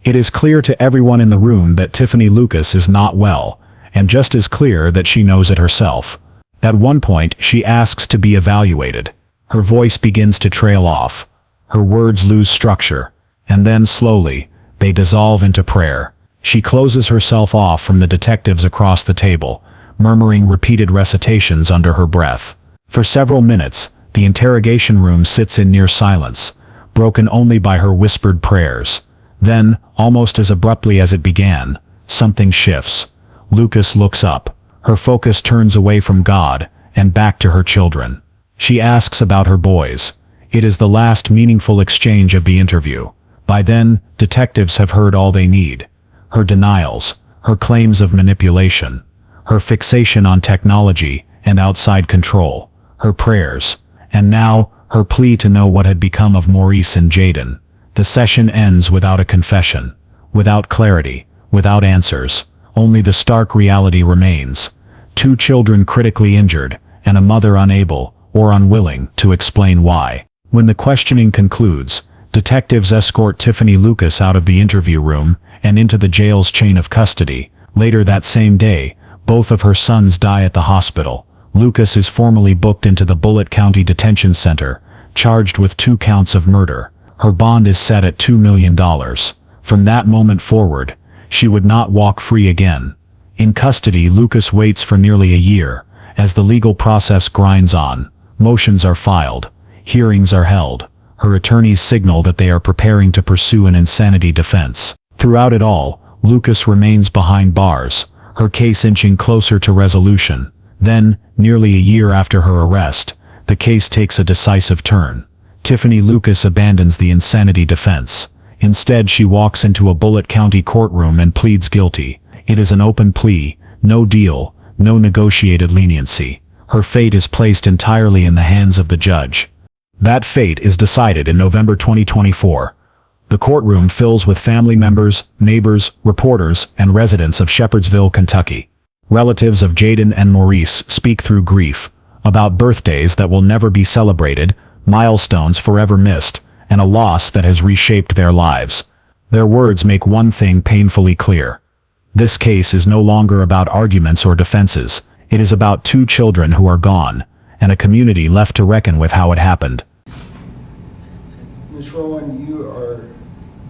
It is clear to everyone in the room that Tiffany Lucas is not well, and just as clear that she knows it herself. At one point, she asks to be evaluated. Her voice begins to trail off. Her words lose structure, and then slowly, they dissolve into prayer. She closes herself off from the detectives across the table, murmuring repeated recitations under her breath. For several minutes, the interrogation room sits in near silence, broken only by her whispered prayers. Then, almost as abruptly as it began, something shifts. Lucas looks up. Her focus turns away from God and back to her children. She asks about her boys. It is the last meaningful exchange of the interview. By then, detectives have heard all they need. Her denials, her claims of manipulation, her fixation on technology and outside control, her prayers, and now, her plea to know what had become of Maurice and Jaden. The session ends without a confession, without clarity, without answers. Only the stark reality remains. 2 children critically injured, and a mother unable, or unwilling, to explain why. When the questioning concludes, detectives escort Tiffany Lucas out of the interview room and into the jail's chain of custody. Later that same day, both of her sons die at the hospital. Lucas is formally booked into the Bullitt County Detention Center, charged with 2 counts of murder. Her bond is set at $2 million. From that moment forward, she would not walk free again. In custody, Lucas waits for nearly a year. As the legal process grinds on, motions are filed, hearings are held. Her attorneys signal that they are preparing to pursue an insanity defense. Throughout it all, Lucas remains behind bars, her case inching closer to resolution. Then, nearly a year after her arrest, the case takes a decisive turn. Tiffany Lucas abandons the insanity defense. Instead, she walks into a Bullitt County courtroom and pleads guilty. It is an open plea, no deal, no negotiated leniency. Her fate is placed entirely in the hands of the judge. That fate is decided in November 2024. The courtroom fills with family members, neighbors, reporters, and residents of Shepherdsville, Kentucky. Relatives of Jaden and Maurice speak through grief, about birthdays that will never be celebrated, milestones forever missed, and a loss that has reshaped their lives. Their words make one thing painfully clear. This case is no longer about arguments or defenses. It is about two children who are gone, and a community left to reckon with how it happened. Ms. Rowan, you are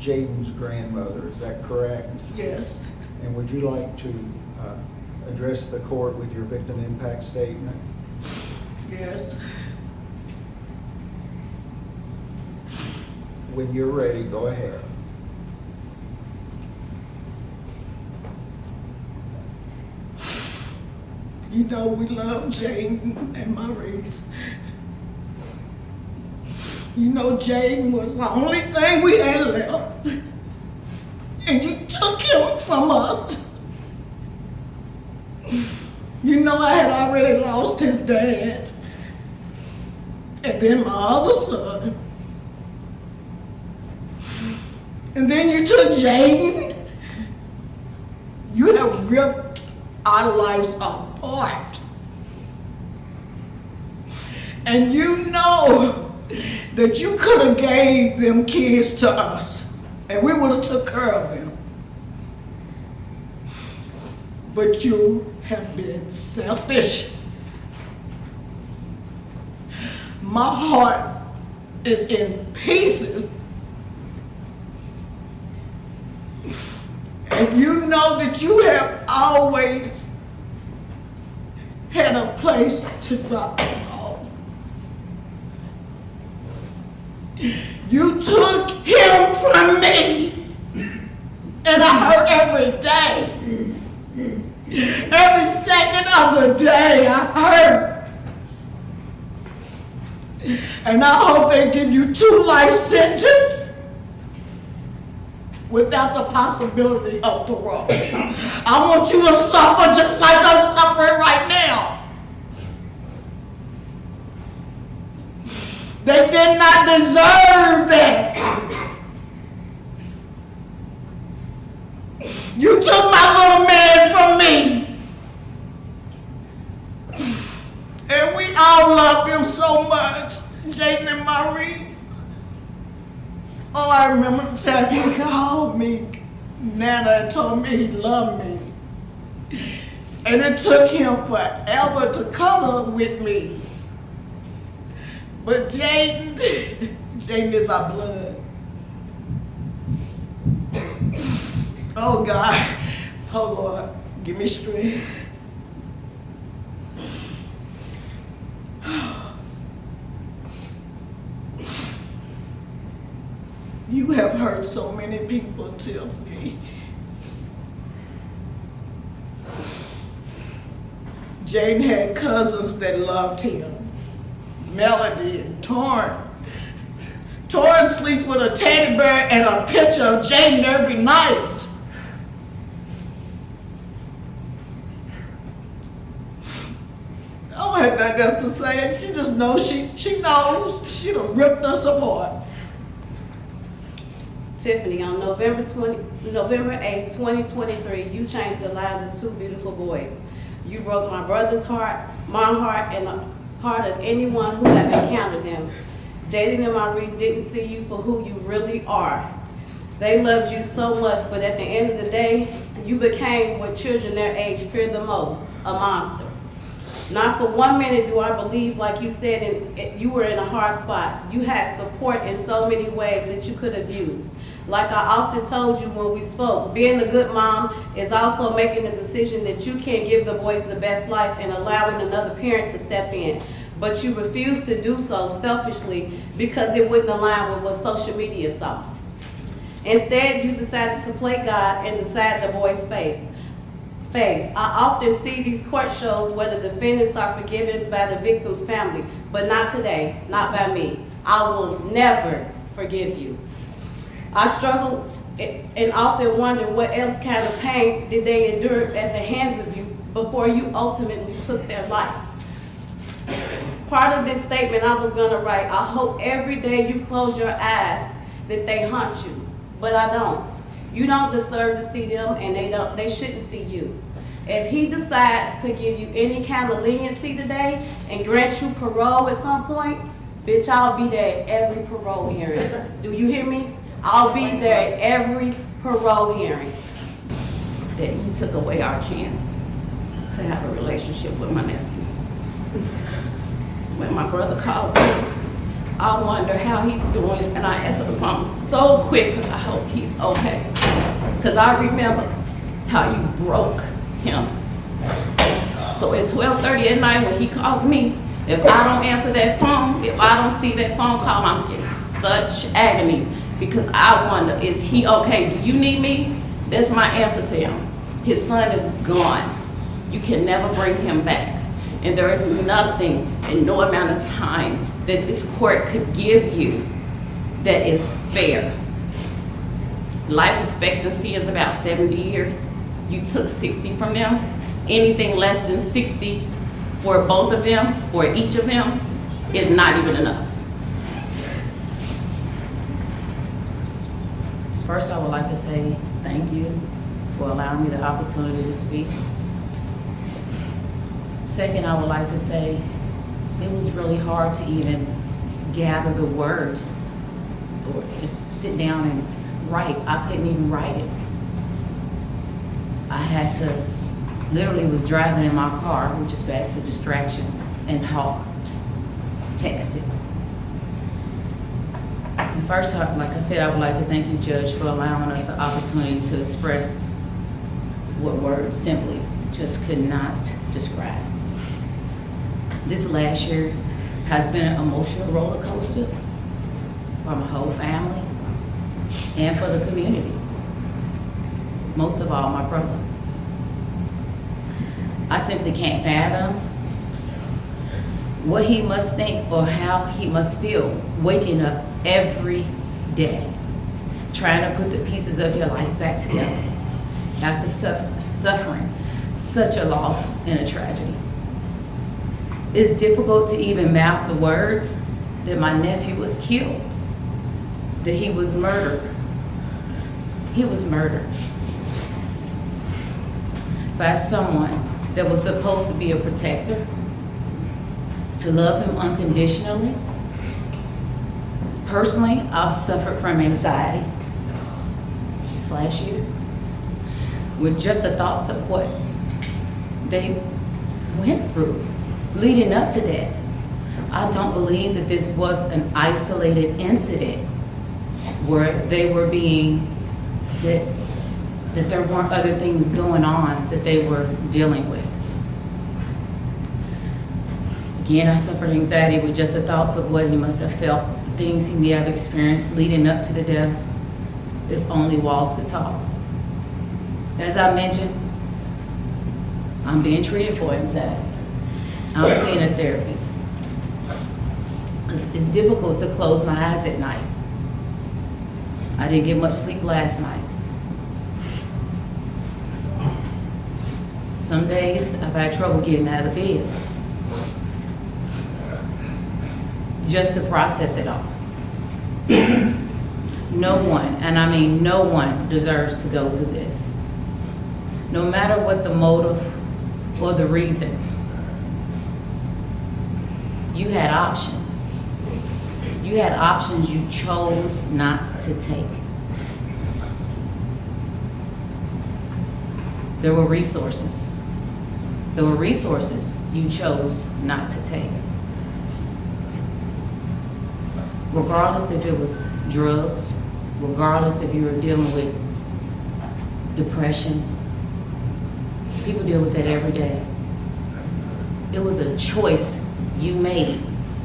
Jaden's grandmother, is that correct? Yes. And would you like to address the court with your victim impact statement? Yes. When you're ready, go ahead. You know we love Jaden and Maurice. You know Jaden was the only thing we had left. And you took him from us. You know I had already lost his dad. And then my other son. And then you took Jaden. You have ripped our lives apart. And you know that you could have gave them kids to us and we would have took care of them. But you have been selfish. My heart is in pieces. And you know that you have always had a place to drop them off. You took him from me, and I hurt every day. Every second of the day I hurt. And I hope they give you 2 life sentences without the possibility of parole. I want you to suffer just like I'm suffering right now. They did not deserve that. You took my little man from me. And we all love him so much, Jaden and Maurice. Oh, I remember the time he called me, Nana, and told me he loved me. And it took him forever to cuddle with me. But Jaden is our blood. Oh God, oh Lord, give me strength. You have hurt so many people, Tiffany. Jaden had cousins that loved him. Melody and Torn. Torn sleeps with a teddy bear and a picture of Jaden every night. I don't have nothing else to say. She just knows, she knows she done ripped us apart. Tiffany, on November 8th, 2023, you changed the lives of 2 beautiful boys. You broke my brother's heart, my heart, and the heart of anyone who had encountered them. Jaden and Maurice didn't see you for who you really are. They loved you so much, but at the end of the day, you became what children their age fear the most, a monster. Not for 1 minute do I believe, like you said, you were in a hard spot. You had support in so many ways that you could have used. Like I often told you when we spoke, being a good mom is also making the decision that you can't give the boys the best life and allowing another parent to step in. But you refuse to do so selfishly because it wouldn't align with what social media saw. Instead, you decided to play God and decide the boy's faith. I often see these court shows where the defendants are forgiven by the victim's family, but not today, not by me. I will never forgive you. I struggle and often wonder what else kind of pain did they endure at the hands of you before you ultimately took their life. Part of this statement I was gonna write, I hope every day you close your eyes that they haunt you, but I don't. You don't deserve to see them and they shouldn't see you. If he decides to give you any kind of leniency today and grant you parole at some point, bitch, I'll be there at every parole hearing. Do you hear me? I'll be there at every parole hearing. That you took away our chance to have a relationship with my nephew. When my brother calls me, I wonder how he's doing, and I answer the phone so quick because I hope he's okay. Because I remember how you broke him. So at 12:30 at night when he calls me, if I don't answer that phone, if I don't see that phone call, I'm in such agony because I wonder, is he okay? Do you need me? That's my answer to him. His son is gone. You can never bring him back. And there is nothing and no amount of time that this court could give you that is fair. Life expectancy is about 70 years. You took 60 from them. Anything less than 60 for both of them or each of them is not even enough. First, I would like to say thank you for allowing me the opportunity to speak. Second, I would like to say it was really hard to even gather the words or just sit down and write. I couldn't even write it. I had to, literally was driving in my car, which is bad for distraction, and talk, text it. And first, like I said, I would like to thank you, Judge, for allowing us the opportunity to express what words simply just could not describe. This last year has been an emotional roller coaster for my whole family and for the community. Most of all, my brother. I simply can't fathom what he must think or how he must feel waking up every day, trying to put the pieces of your life back together after suffering such a loss and a tragedy. It's difficult to even mouth the words that my nephew was killed, that he was murdered. He was murdered by someone that was supposed to be a protector, to love him unconditionally. Personally, I've suffered from anxiety this last year with just the thoughts of what they went through leading up to that. I don't believe that this was an isolated incident where they were being, that there weren't other things going on that they were dealing with. Again, I suffered anxiety with just the thoughts of what he must have felt, the things he may have experienced leading up to the death, if only walls could talk. As I mentioned, I'm being treated for anxiety. I'm seeing a therapist. Because it's difficult to close my eyes at night. I didn't get much sleep last night. Some days I've had trouble getting out of bed. Just to process it all. No one, and I mean no one, deserves to go through this. No matter what the motive or the reason. You had options. You had options you chose not to take. There were resources. There were resources you chose not to take. Regardless if it was drugs, regardless if you were dealing with depression, people deal with that every day. It was a choice you made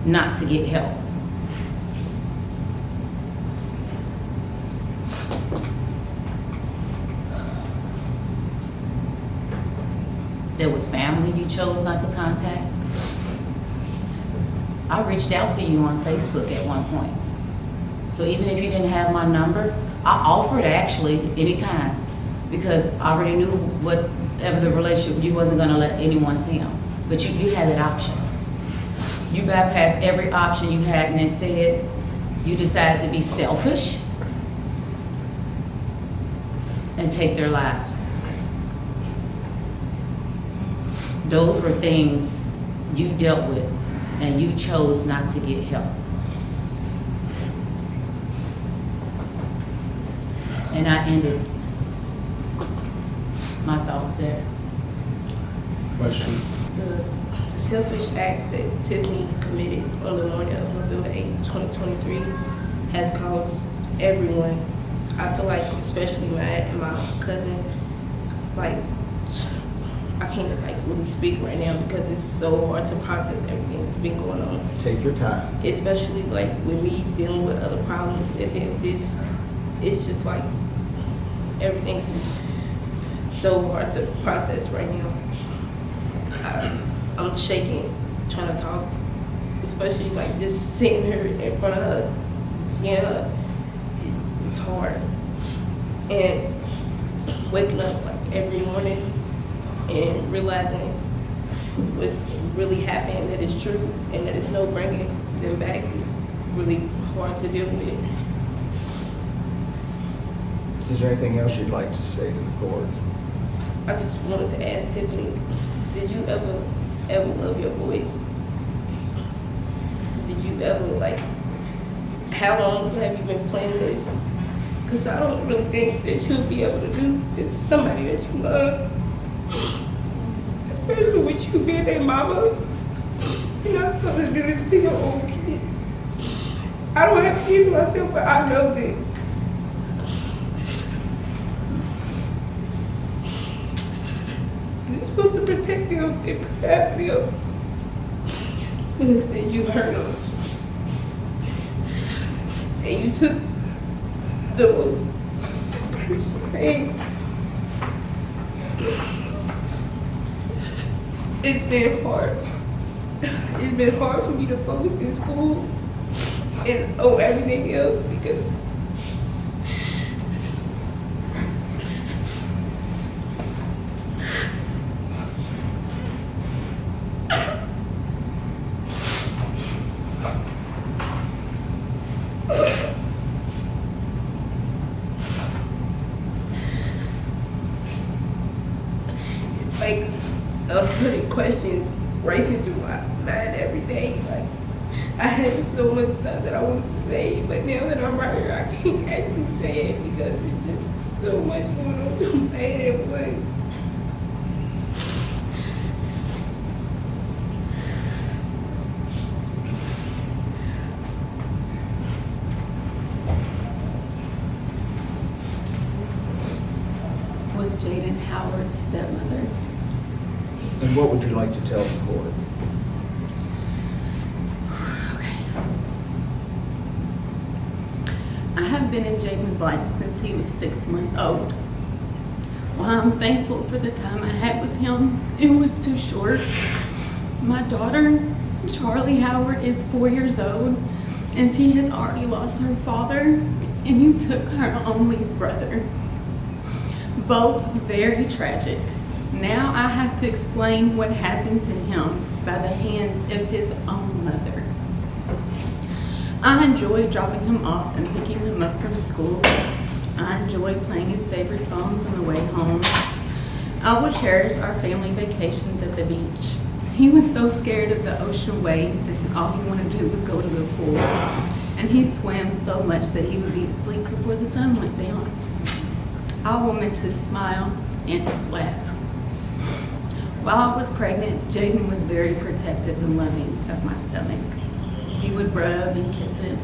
not to get help. There was family you chose not to contact. I reached out to you on Facebook at one point. So even if you didn't have my number, I offered actually anytime, because I already knew whatever the relationship, you wasn't gonna let anyone see them. But you had that option. You bypassed every option you had, and instead you decided to be selfish and take their lives. Those were things you dealt with, and you chose not to get help. And I ended my thoughts there. Question? The selfish act that Tiffany committed on the morning of November 8, 2023 has caused everyone, I feel like especially my aunt and my cousin, like, I can't like really speak right now because it's so hard to process everything that's been going on. Take your time. Especially like with me dealing with other problems, and then this, it's just like everything is just so hard to process right now. I'm shaking trying to talk, especially like just sitting here in front of her, seeing her, it's hard. And waking up like every morning and realizing what's really happened, that it's true, and that it's no bringing them back is really hard to deal with. Is there anything else you'd like to say to the court? I just wanted to ask Tiffany, did you ever love your voice? Did you ever, like, how long have you been playing this? Because I don't really think that you'll be able to do this to somebody that you love. Especially with you being their mama. You're not supposed to do this to your own kids. I don't have kids myself, but I know this. You're supposed to protect them and protect them. But instead you hurt them. And you took the most precious thing. It's been hard. It's been hard for me to focus in school and on everything else because it's like a hundred questions racing through my mind every day. Like, I had so much stuff that I wanted to say, but now that I'm right here, I can't actually say it because it's just so much going on through my head at once. Was Jaden Howard's stepmother. And what would you like to tell the court? I have been in Jaden's life since he was 6 months old. While I'm thankful for the time I had with him, it was too short. My daughter, Charlie Howard, is 4 years old, and she has already lost her father, and he took her only brother. Both very tragic. Now I have to explain what happened to him by the hands of his own mother. I enjoy dropping him off and picking him up from school. I enjoy playing his favorite songs on the way home. I will cherish our family vacations at the beach. He was so scared of the ocean waves that all he wanted to do was go to the pool. And he swam so much that he would be asleep before the sun went down. I will miss his smile and his laugh. While I was pregnant, Jaden was very protective and loving of my stomach. He would rub and kiss it.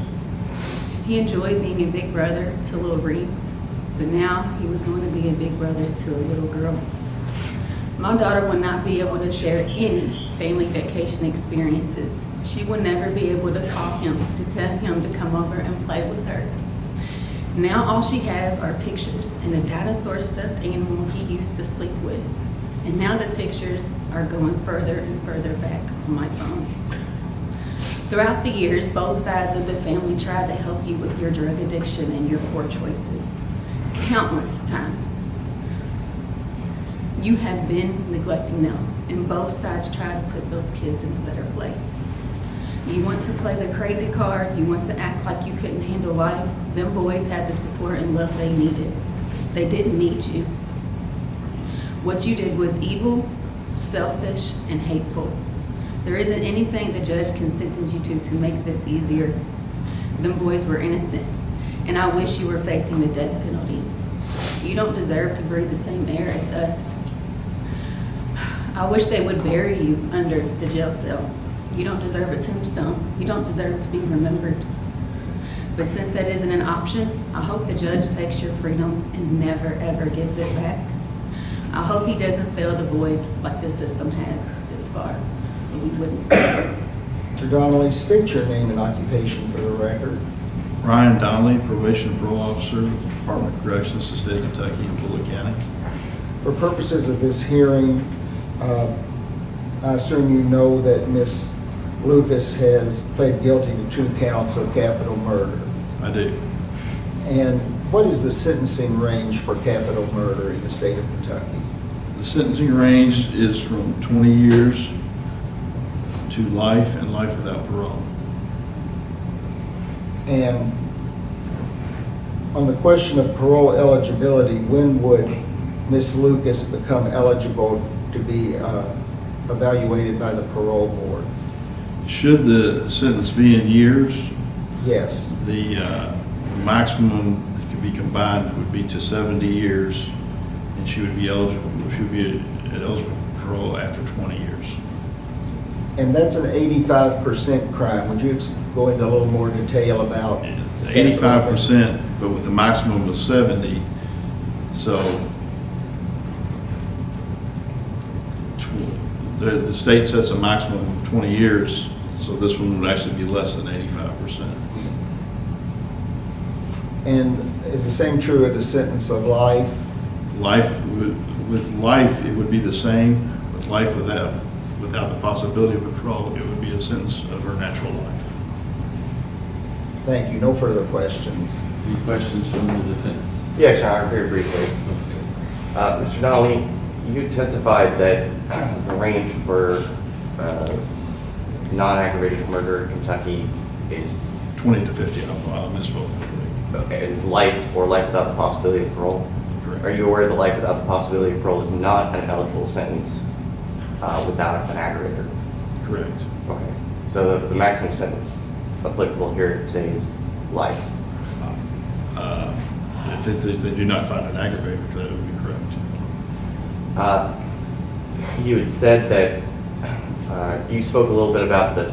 He enjoyed being a big brother to little Reese, but now he was going to be a big brother to a little girl. My daughter would not be able to share any family vacation experiences. She would never be able to call him to tell him to come over and play with her. Now all she has are pictures and a dinosaur stuffed animal he used to sleep with. And now the pictures are going further and further back on my phone. Throughout the years, both sides of the family tried to help you with your drug addiction and your poor choices. Countless times. You have been neglecting them, and both sides try to put those kids in a better place. You want to play the crazy card, you want to act like you couldn't handle life. Them boys had the support and love they needed. They didn't need you. What you did was evil, selfish, and hateful. There isn't anything the judge can sentence you to make this easier. Them boys were innocent, and I wish you were facing the death penalty. You don't deserve to breathe the same air as us. I wish they would bury you under the jail cell. You don't deserve a tombstone. You don't deserve to be remembered. But since that isn't an option, I hope the judge takes your freedom and never ever gives it back. I hope he doesn't fail the boys like the system has this far. But we wouldn't. Mr. Donnelly, state your name and occupation for the record. Ryan Donnelly, probation and parole officer with the Department of Corrections, the state of Kentucky and Bullitt County. For purposes of this hearing, I assume you know that Ms. Lucas has pled guilty to 2 counts of capital murder. I do. And what is the sentencing range for capital murder in the state of Kentucky? The sentencing range is from 20 years to life and life without parole. And on the question of parole eligibility, when would Ms. Lucas become eligible to be evaluated by the parole board? Should the sentence be in years? Yes. The maximum that could be combined would be to 70 years, and she would be eligible. She would be eligible for parole after 20 years. And that's an 85% crime. Would you go into a little more detail about 85%, but with the maximum of 70. So the state sets a maximum of 20 years, so this one would actually be less than 85%. And is the same true of the sentence of life? With life, it would be the same. With life without the possibility of parole, it would be a sentence of her natural life. Thank you. No further questions. Any questions from the defense? Yes, Your Honor, very briefly. Mr. Donnelly, you testified that the range for non-aggravated murder in Kentucky is 20 to 50. I misspoke. And life or life without the possibility of parole. Correct. Are you aware that life without the possibility of parole is not an eligible sentence without an aggravator? Correct. Okay. So the maximum sentence applicable here today is life. If they do not find an aggravator, that would be correct. You had said that you spoke a little bit about the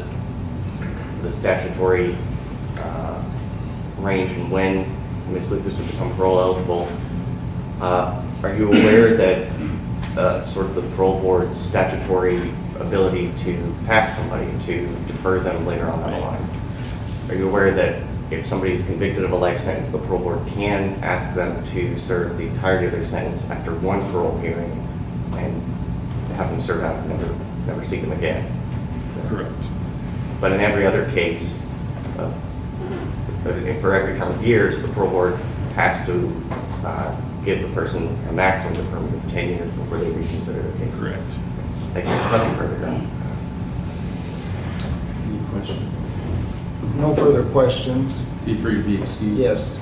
statutory range and when Ms. Lucas would become parole eligible. Are you aware that sort of the parole board's statutory ability to pass somebody, to defer them later on down the line? Are you aware that if somebody is convicted of a life sentence, the parole board can ask them to serve the entirety of their sentence after one parole hearing and have them serve out and never see them again? Correct. But in every other case, for every term of years, the parole board has to give the person a maximum deferment of 10 years before they reconsider their case. Correct. Thank you. Nothing further done. Any questions? No further questions. See free to be excused. Yes.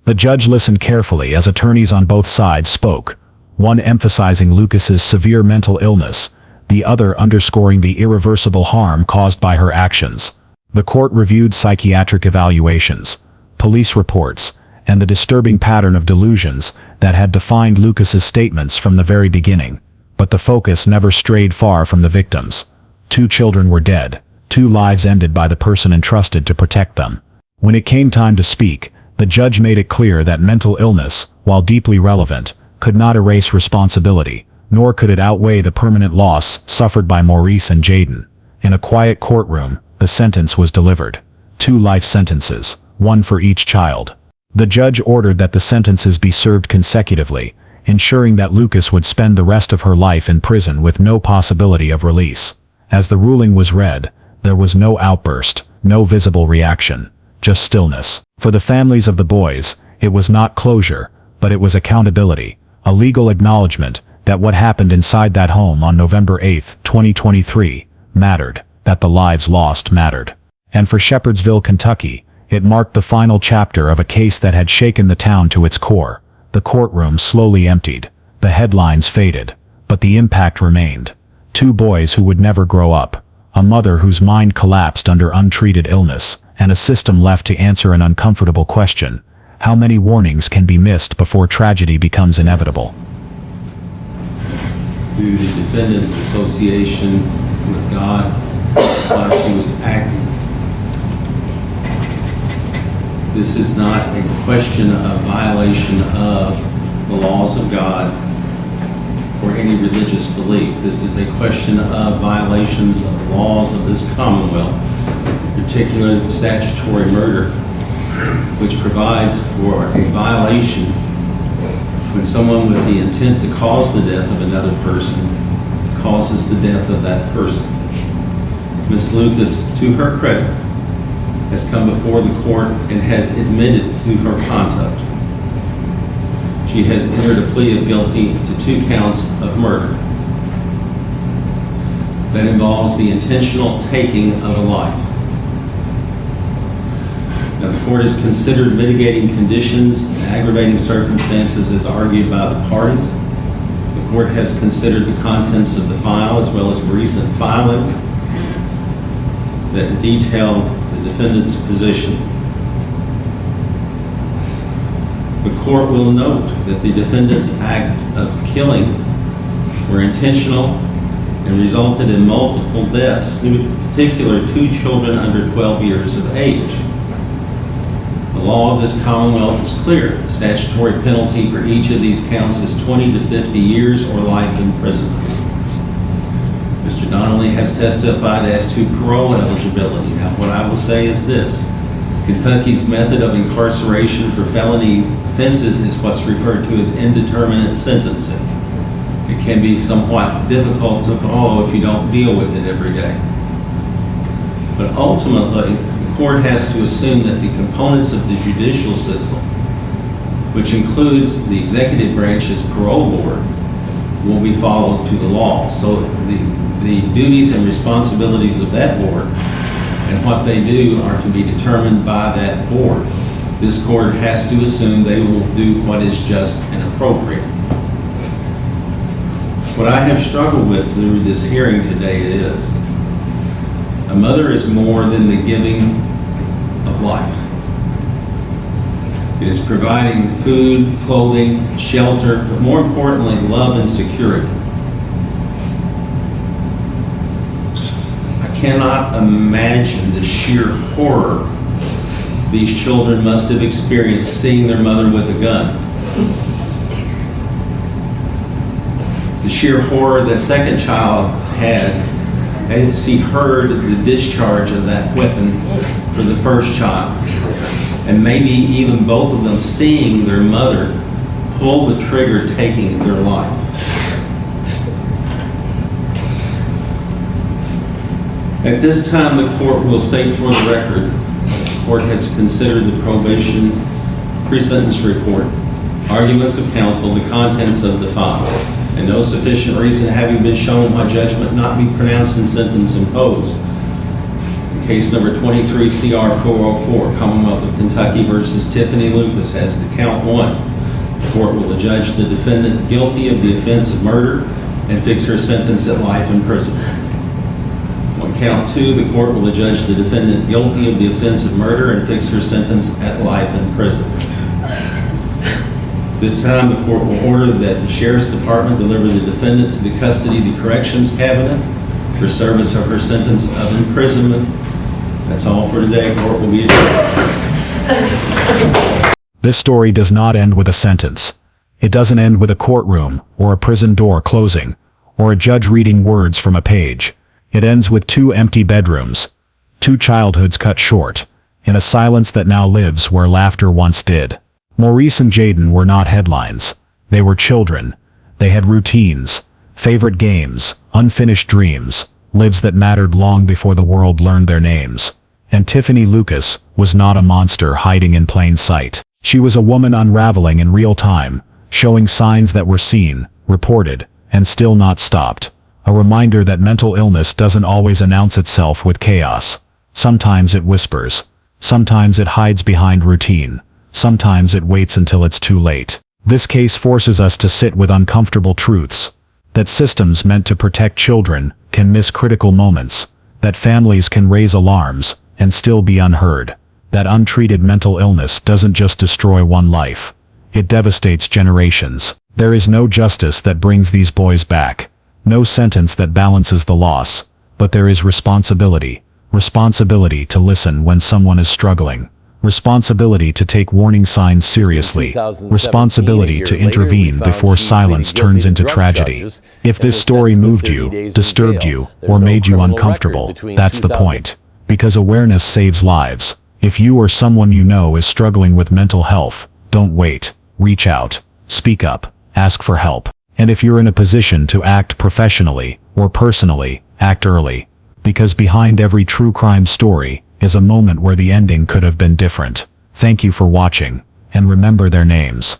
The judge listened carefully as attorneys on both sides spoke, one emphasizing Lucas's severe mental illness, the other underscoring the irreversible harm caused by her actions. The court reviewed psychiatric evaluations, police reports, and the disturbing pattern of delusions that had defined Lucas's statements from the very beginning. but the focus never strayed far from the victims. 2 children were dead, 2 lives ended by the person entrusted to protect them. When it came time to speak, the judge made it clear that mental illness, while deeply relevant, could not erase responsibility, nor could it outweigh the permanent loss suffered by Maurice and Jaden. In a quiet courtroom, the sentence was delivered. 2 life sentences, 1 for each child. The judge ordered that the sentences be served consecutively, ensuring that Lucas would spend the rest of her life in prison with no possibility of release. As the ruling was read, there was no outburst, no visible reaction, just stillness. For the families of the boys, it was not closure, but it was accountability, a legal acknowledgement that what happened inside that home on November 8, 2023, mattered, that the lives lost mattered. And for Shepherdsville, Kentucky, it marked the final chapter of a case that had shaken the town to its core. The courtroom slowly emptied, the headlines faded, but the impact remained. 2 boys who would never grow up, a mother whose mind collapsed under untreated illness, and a system left to answer an uncomfortable question: how many warnings can be missed before tragedy becomes inevitable? Through the defendant's association with God while she was acting. This is not a question of violation of the laws of God or any religious belief. This is a question of violations of the laws of this Commonwealth, particularly statutory murder, which provides for a violation when someone with the intent to cause the death of another person causes the death of that person. Ms. Lucas, to her credit, has come before the court and has admitted to her conduct. She has entered a plea of guilty to 2 counts of murder that involves the intentional taking of a life. Now, the court has considered mitigating conditions and aggravating circumstances as argued by the parties. The court has considered the contents of the file as well as recent filings that detail the defendant's position. The court will note that the defendant's act of killing were intentional and resulted in multiple deaths, in particular 2 children under 12 years of age. The law of this Commonwealth is clear. The statutory penalty for each of these counts is 20 to 50 years or life in prison. Mr. Donnelly has testified as to parole eligibility. Now, what I will say is this: Kentucky's method of incarceration for felony offenses is what's referred to as indeterminate sentencing. It can be somewhat difficult to follow if you don't deal with it every day. But ultimately, the court has to assume that the components of the judicial system, which includes the executive branch's parole board, will be followed to the law. So the duties and responsibilities of that board and what they do are to be determined by that board. This court has to assume they will do what is just and appropriate. What I have struggled with through this hearing today is a mother is more than the giving of life. It is providing food, clothing, shelter, but more importantly, love and security. I cannot imagine the sheer horror these children must have experienced seeing their mother with a gun. The sheer horror that second child had as he heard the discharge of that weapon for the first child. And maybe even both of them seeing their mother pull the trigger, taking their life. At this time, the court will state for the record, the court has considered the probation pre-sentence report, arguments of counsel, the contents of the file, and no sufficient reason having been shown why judgment not be pronounced and sentence imposed. Case number 23 CR 404, Commonwealth of Kentucky versus Tiffany Lucas, as to count 1. The court will adjudge the defendant guilty of the offense of murder and fix her sentence at life in prison. On count 2, the court will adjudge the defendant guilty of the offense of murder and fix her sentence at life in prison. This time, the court will order that the Sheriff's Department deliver the defendant to the custody of the Corrections Cabinet for service of her sentence of imprisonment. That's all for today. Court will be adjourned. This story does not end with a sentence. It doesn't end with a courtroom, or a prison door closing, or a judge reading words from a page. It ends with 2 empty bedrooms, 2 childhoods cut short, in a silence that now lives where laughter once did. Maurice and Jaden were not headlines. They were children. They had routines, favorite games, unfinished dreams, lives that mattered long before the world learned their names. And Tiffany Lucas was not a monster hiding in plain sight. She was a woman unraveling in real time, showing signs that were seen, reported, and still not stopped. A reminder that mental illness doesn't always announce itself with chaos. Sometimes it whispers. Sometimes it hides behind routine. Sometimes it waits until it's too late. This case forces us to sit with uncomfortable truths. That systems meant to protect children can miss critical moments. That families can raise alarms and still be unheard. That untreated mental illness doesn't just destroy one life. It devastates generations. There is no justice that brings these boys back. No sentence that balances the loss. But there is responsibility. Responsibility to listen when someone is struggling. Responsibility to take warning signs seriously. Responsibility to intervene before silence turns into tragedy. If this story moved you, disturbed you, or made you uncomfortable, that's the point. Because awareness saves lives. If you or someone you know is struggling with mental health, don't wait. Reach out. Speak up. Ask for help. And if you're in a position to act professionally or personally, act early. Because behind every true crime story is a moment where the ending could have been different. Thank you for watching, and remember their names.